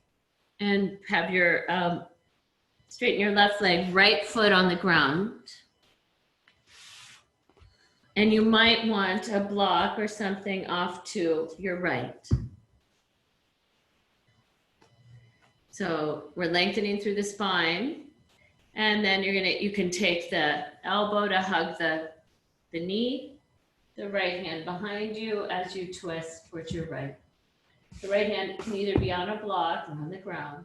and have your, straighten your left leg, right foot on the ground. And you might want a block or something off to your right. So we're lengthening through the spine. And then you can take the elbow to hug the knee, the right hand behind you as you twist towards your right. The right hand can either be on a block or on the ground.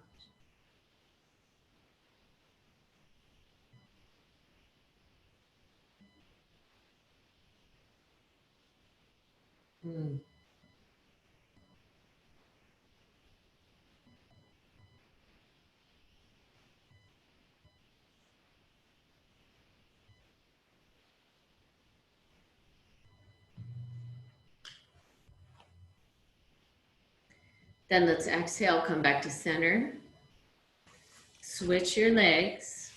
Then let's exhale, come back to center. Switch your legs.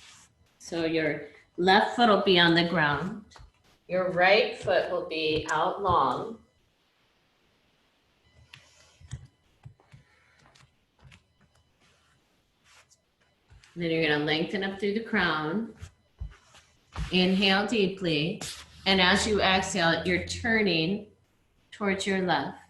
So your left foot will be on the ground. Your right foot will be out long. Then you're going to lengthen up through the crown. Inhale deeply. And as you exhale, you're turning towards your left.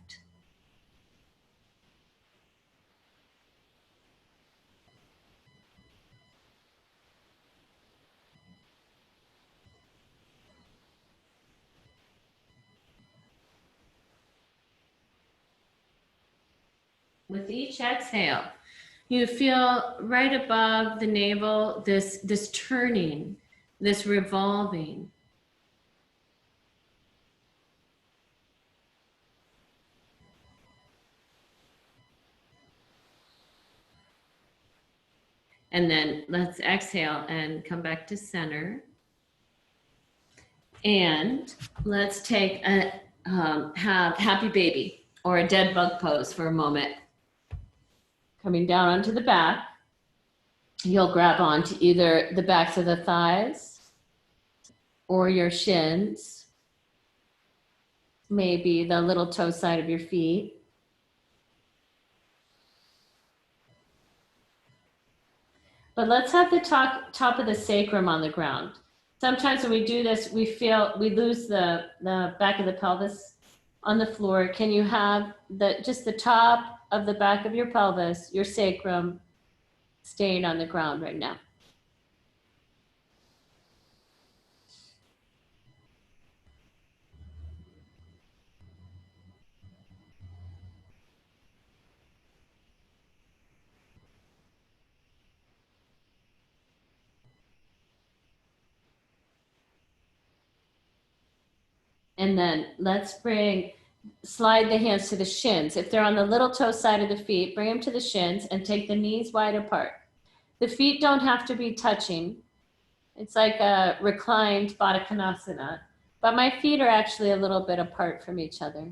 With each exhale, you feel right above the navel, this turning, this revolving. And then let's exhale and come back to center. And let's take a happy baby or a dead bug pose for a moment. Coming down onto the back, you'll grab onto either the backs of the thighs or your shins, maybe the little toe side of your feet. But let's have the top of the sacrum on the ground. Sometimes when we do this, we lose the back of the pelvis on the floor. Can you have just the top of the back of your pelvis, your sacrum, staying on the ground right now? And then let's slide the hands to the shins. If they're on the little toe side of the feet, bring them to the shins and take the knees wide apart. The feet don't have to be touching. It's like a reclined Baddha Konasana, but my feet are actually a little bit apart from each other.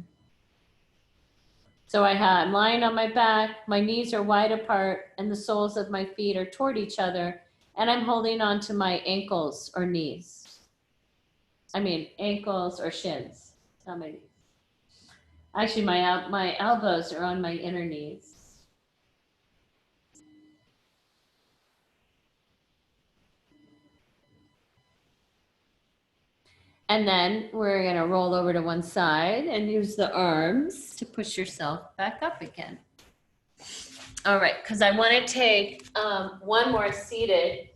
So I'm lying on my back, my knees are wide apart, and the soles of my feet are toward each other, and I'm holding on to my ankles or knees. Ankles or shins, not my knees. Actually, my elbows are on my inner knees. And then we're going to roll over to one side and use the arms to push yourself back up again. All right, because I want to take one more seated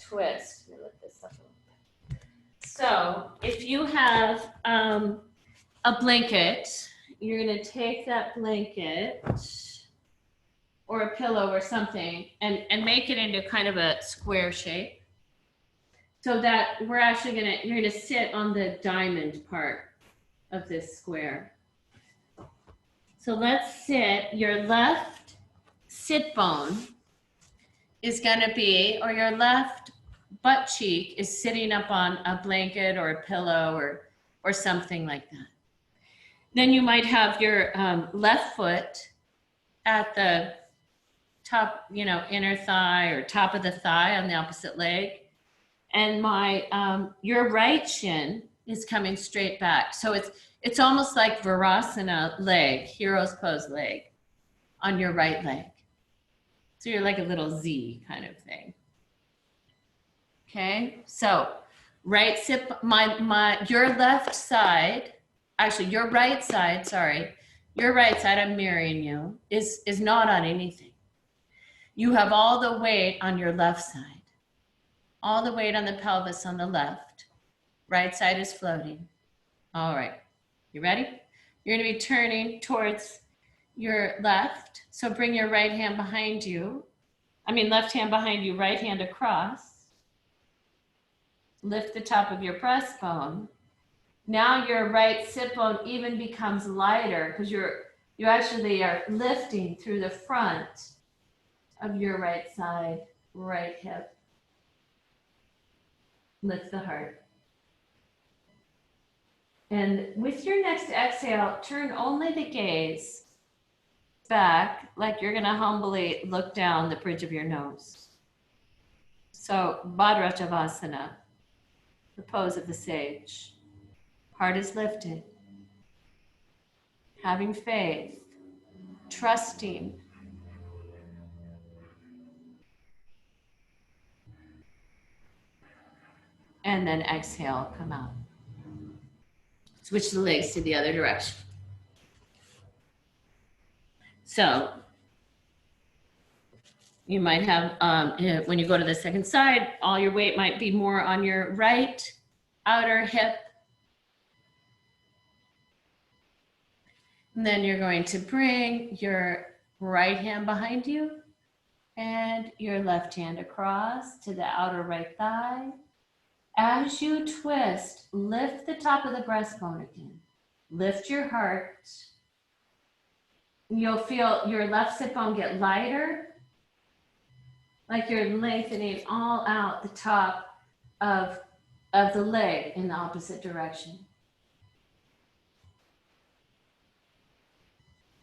twist. Let me lift this up a little bit. So if you have a blanket, you're going to take that blanket or a pillow or something and make it into kind of a square shape. So that you're going to sit on the diamond part of this square. So let's sit, your left sit bone is going to be, or your left butt cheek is sitting up on a blanket or a pillow or something like that. Then you might have your left foot at the top, inner thigh or top of the thigh on the opposite leg. And your right shin is coming straight back. So it's almost like Virasana leg, hero's pose leg on your right leg. So you're like a little Z kind of thing. Okay, so right sit, your left side, actually your right side, sorry, your right side, I'm mirroring you, is not on anything. You have all the weight on your left side, all the weight on the pelvis on the left. Right side is floating. All right, you ready? You're gonna be turning towards your left. So bring your right hand behind you. Left hand behind you, right hand across. Lift the top of your breastbone. Now your right sit bone even becomes lighter because you actually are lifting through the front of your right side, right hip. Lift the heart. And with your next exhale, turn only the gaze back like you're gonna humbly look down the bridge of your nose. So Bhadrachavasana, the pose of the sage. Heart is lifted, having faith, trusting. And then exhale, come out. Switch the legs to the other direction. So you might have, when you go to the second side, all your weight might be more on your right outer hip. And then you're going to bring your right hand behind you and your left hand across to the outer right thigh. As you twist, lift the top of the breastbone again. Lift your heart. You'll feel your left sit bone get lighter, like you're lengthening all out the top of the leg in the opposite direction.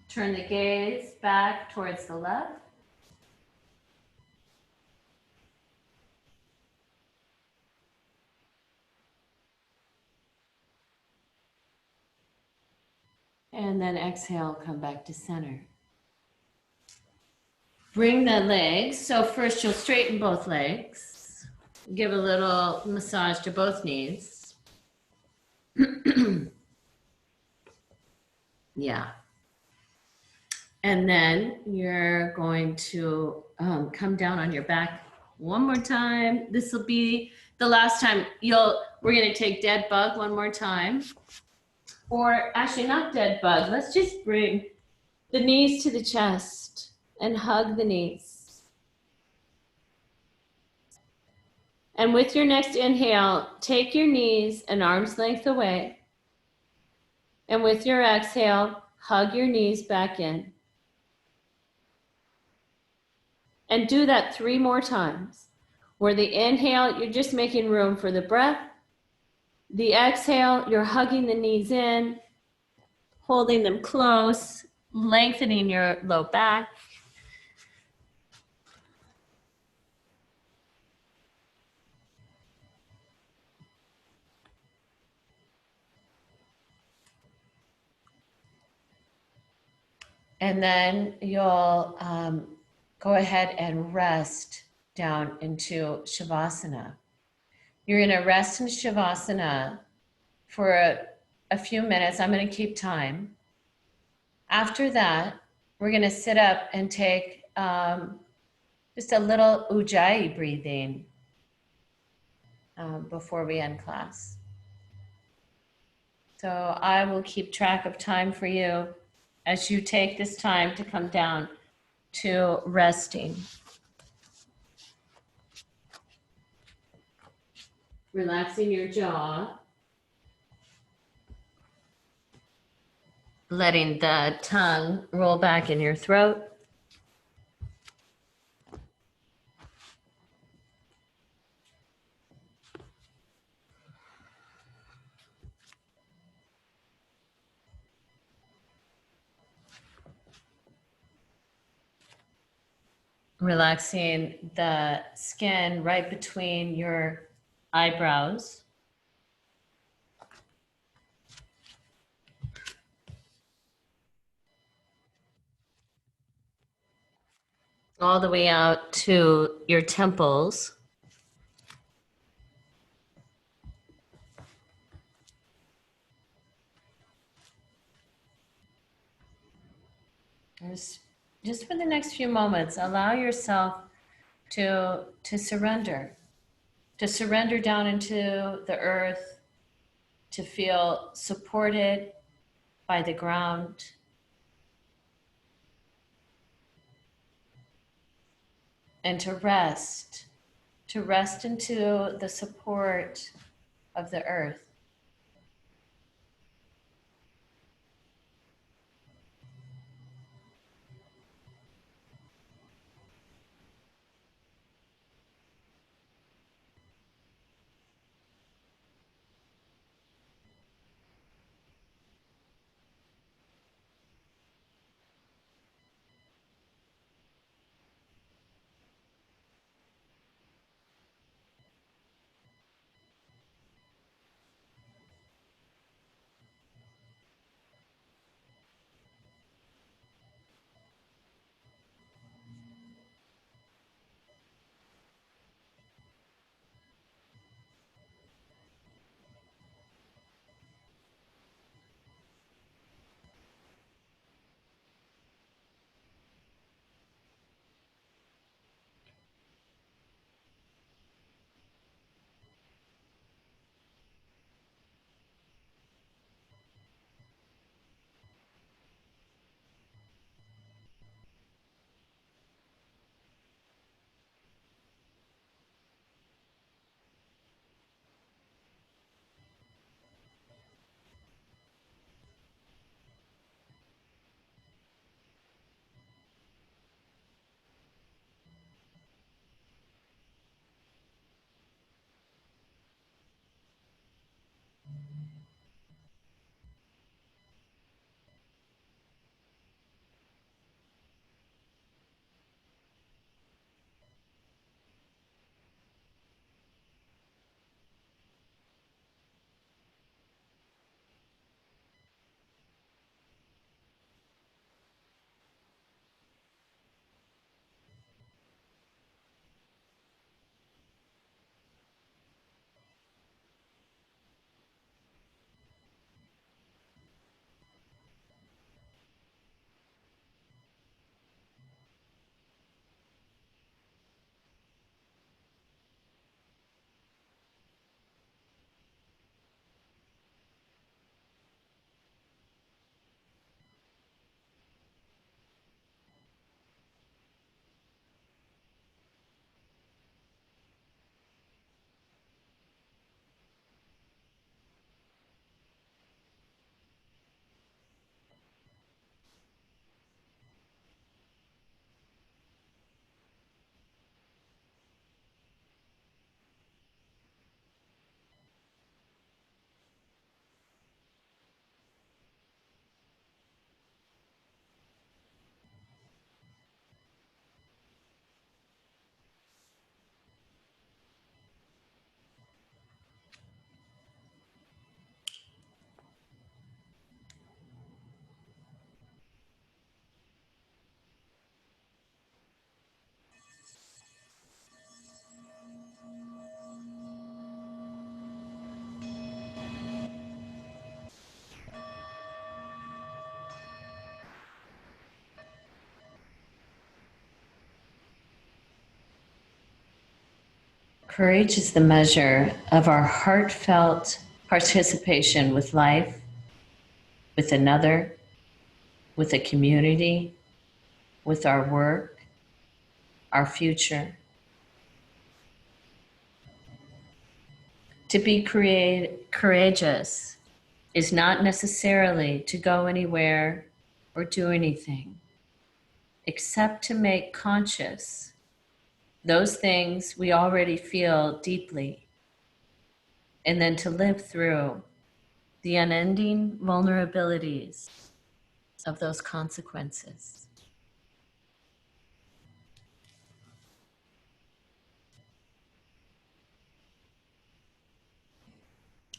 Turn the gaze back towards the left. And then exhale, come back to center. Bring the legs. So first you'll straighten both legs. Give a little massage to both knees. Yeah. And then you're going to come down on your back one more time. This will be the last time we're gonna take dead bug one more time. Or actually not dead bug, let's just bring the knees to the chest and hug the knees. And with your next inhale, take your knees an arm's length away. And with your exhale, hug your knees back in. And do that 3 more times. Where the inhale, you're just making room for the breath. The exhale, you're hugging the knees in, holding them close, lengthening your low back. And then you'll go ahead and rest down into Shavasana. You're gonna rest in Shavasana for a few minutes. I'm gonna keep time. After that, we're gonna sit up and take just a little Ujjayi breathing before we end class. So I will keep track of time for you as you take this time to come down to resting. Relaxing your jaw. Letting the tongue roll back in your throat. Relaxing the skin right between your eyebrows. All the way out to your temples. Just for the next few moments, allow yourself to surrender down into the earth, to feel supported by the ground, and to rest into the support of the earth. Courage is the measure of our heartfelt participation with life, with another, with a community, with our work, our future. To be courageous is not necessarily to go anywhere or do anything, except to make conscious those things we already feel deeply, and then to live through the unending vulnerabilities of those consequences.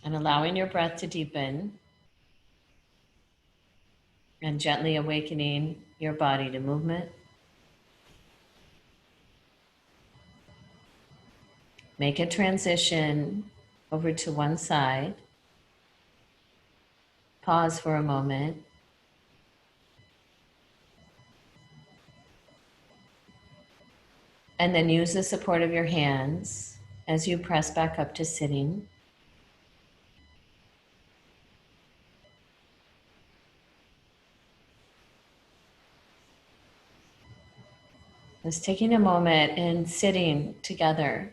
And allowing your breath to deepen and gently awakening your body to movement. Make a transition over to one side. Pause for a moment. And then use the support of your hands as you press back up to sitting. Just taking a moment and sitting together.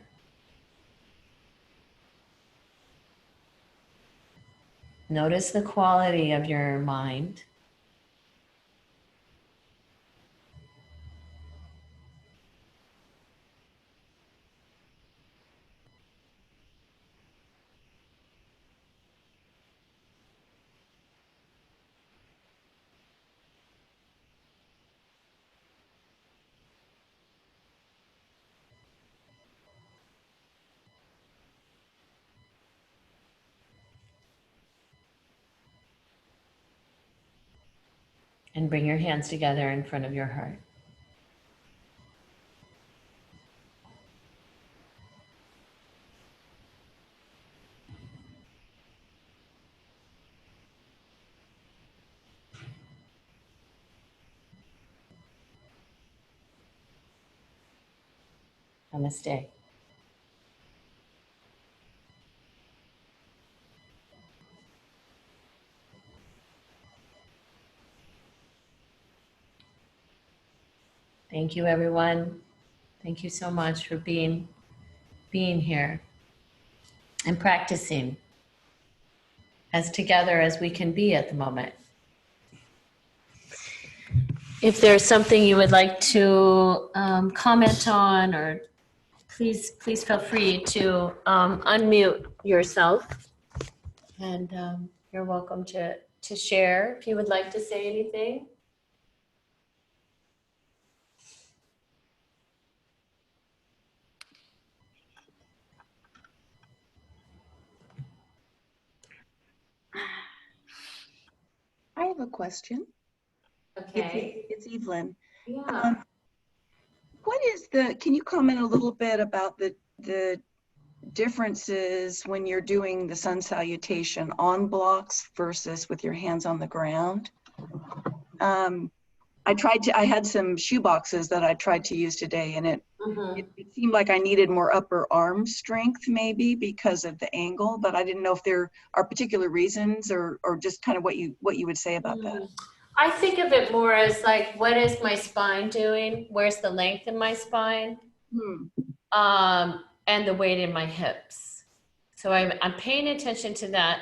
Notice the quality of your mind. And bring your hands together in front of your heart. Namaste. Thank you, everyone. Thank you so much for being here and practicing as together as we can be at the moment. If there's something you would like to comment on, or please feel free to unmute yourself, and you're welcome to share if you would like to say anything. I have a question. Okay. It's Evelyn. Yeah. Can you comment a little bit about the differences when you're doing the sun salutation on blocks versus with your hands on the ground? I had some shoe boxes that I tried to use today, and it seemed like I needed more upper arm strength maybe because of the angle, but I didn't know if there are particular reasons or just kind of what you would say about that. I think of it more as like, what is my spine doing? Where's the length in my spine? And the weight in my hips. So I'm paying attention to that,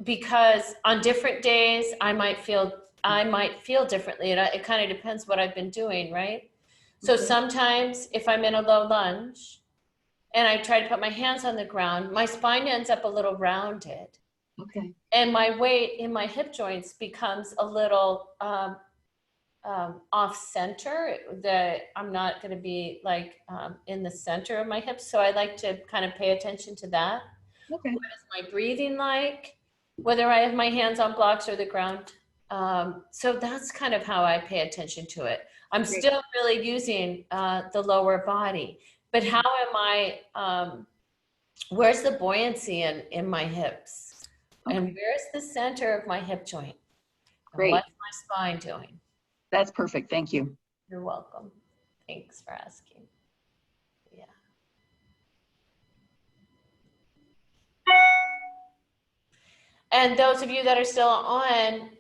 because on different days I might feel differently. It kind of depends what I've been doing, right? So sometimes if I'm in a low lunge and I try to put my hands on the ground, my spine ends up a little rounded. Okay. And my weight in my hip joints becomes a little off center. I'm not going to be like in the center of my hips. So I like to kind of pay attention to that. Okay. What is my breathing like? Whether I have my hands on blocks or the ground. So that's kind of how I pay attention to it. I'm still really using the lower body, but how am I, where's the buoyancy in my hips? Okay. And where's the center of my hip joint? Great. What's my spine doing? That's perfect. Thank you. You're welcome. Thanks for asking. Yeah. And those of you that are still on,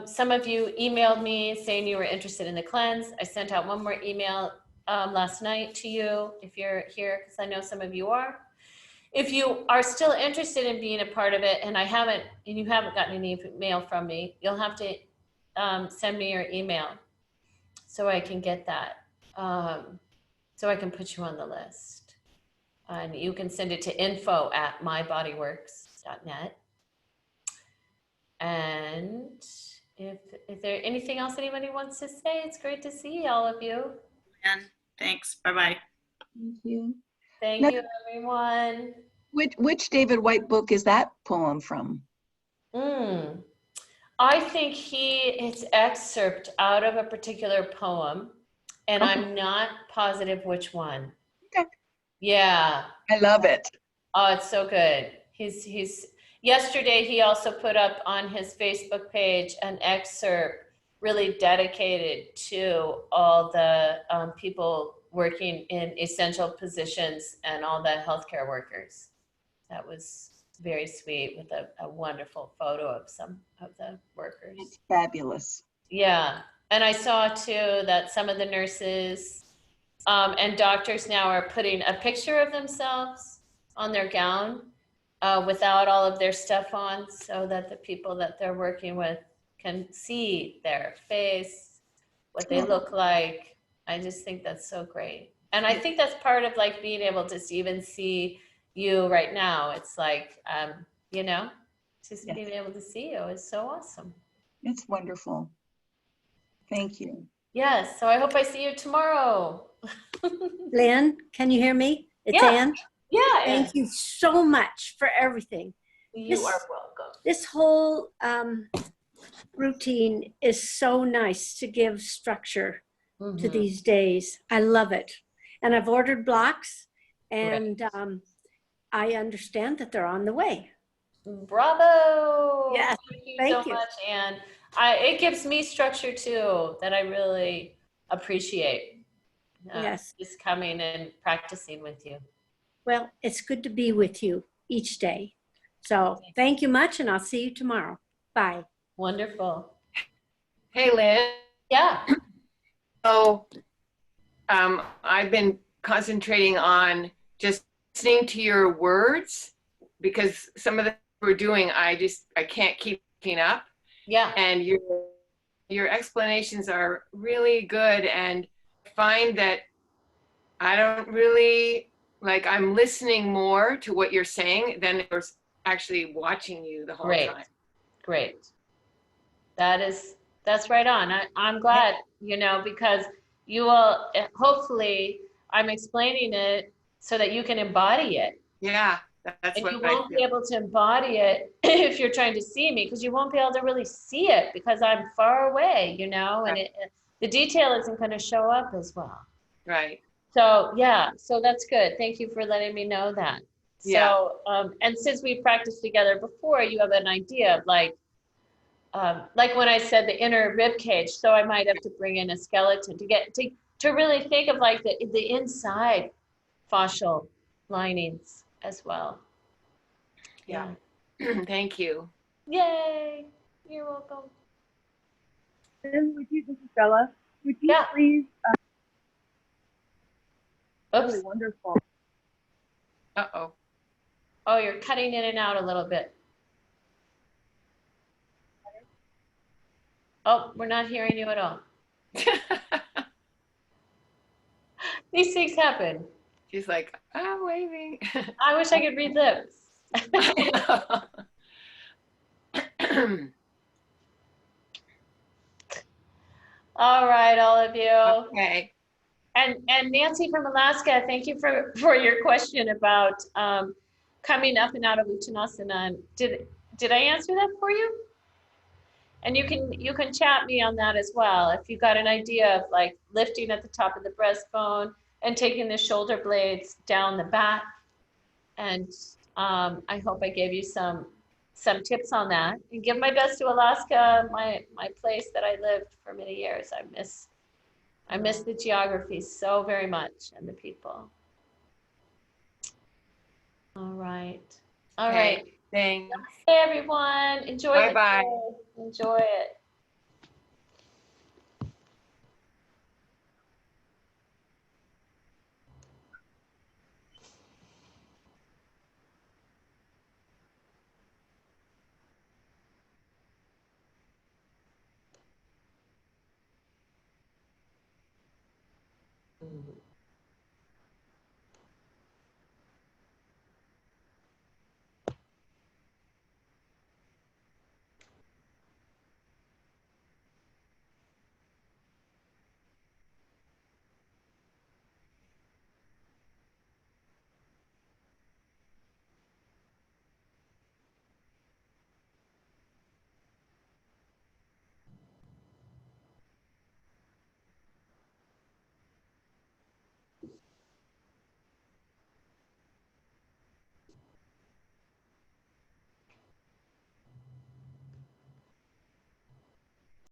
some of you emailed me saying you were interested in the cleanse. I sent out one more email last night to you if you're here, because I know some of you are. If you are still interested in being a part of it and you haven't gotten any email from me, you'll have to send me your email so I can get that, so I can put you on the list. And you can send it to info@mybodyworks.net. And if there anything else anybody wants to say, it's great to see all of you. And thanks. Bye-bye. Thank you. Thank you, everyone. Which David White book is that poem from? I think it's excerpt out of a particular poem, and Okay. I'm not positive which one. Okay. Yeah. I love it. Oh, it's so good. Yesterday he also put up on his Facebook page an excerpt really dedicated to all the people working in essential positions and all the healthcare workers. That was very sweet with a wonderful photo of some of the workers. It's fabulous. Yeah. And I saw too that some of the nurses and doctors now are putting a picture of themselves on their gown without all of their stuff on, so that the people that they're working with can see their face, what they look like. I just think that's so great. And I think that's part of like being able to even see you right now. It's like, just being able to see you is so awesome. It's wonderful. Thank you. Yes, so I hope I see you tomorrow. Lynn, can you hear me? It's Yeah. Ann. Yeah. Thank you so much for everything. You are welcome. This whole routine is so nice to give structure to these days. I love it. And I've ordered blocks, and I understand that they're on the way. Bravo. Yes, Thank you so much, Ann. It gives me structure too that I really appreciate. Yes. Just coming and practicing with you. Well, it's good to be with you each day. So thank you much, and I'll see you tomorrow. Bye. Wonderful. Hey, Lynn. Yeah. So I've been concentrating on just listening to your words, because some of the we're doing, I can't keep up. Yeah. And your explanations are really good, and find that I don't really, like, I'm listening more to what you're saying than I was actually watching you the whole time. Great. That's right on. I'm glad, because you will, hopefully I'm explaining it so that you can embody it. Yeah, that's and what you won't be able to embody it if you're trying to see me, because you won't be able to really see it because I'm far away, and the detail isn't going to show up as well. Right. So yeah, so that's good. Thank you for letting me know that. Yeah. So, and since we practiced together before, you have an idea of like when I said the inner rib cage, so I might have to bring in a skeleton to get to really think of like the inside fascial linings as well. Yeah. Thank you. Yay. You're welcome. Lynn, this is Bella. Would you please? Really wonderful. Uh-oh. Oh, you're cutting in and out a little bit. Oh, we're not hearing you at all. These things happen. She's like, I'm waving. I wish I could read lips. All right, all of you. Okay. And Nancy from Alaska, thank you for your question about coming up and out of Uttanasana. Did I answer that for you? And you can chat me on that as well. If you got an idea of like lifting at the top of the breastbone and taking the shoulder blades down the back. And I hope I gave you some tips on that. And give my best to Alaska, my place that I lived for many years. I miss the geography so very much and the people. All right. All right. Thanks. Hey everyone. Enjoy the day. Enjoy it. Mm-hmm.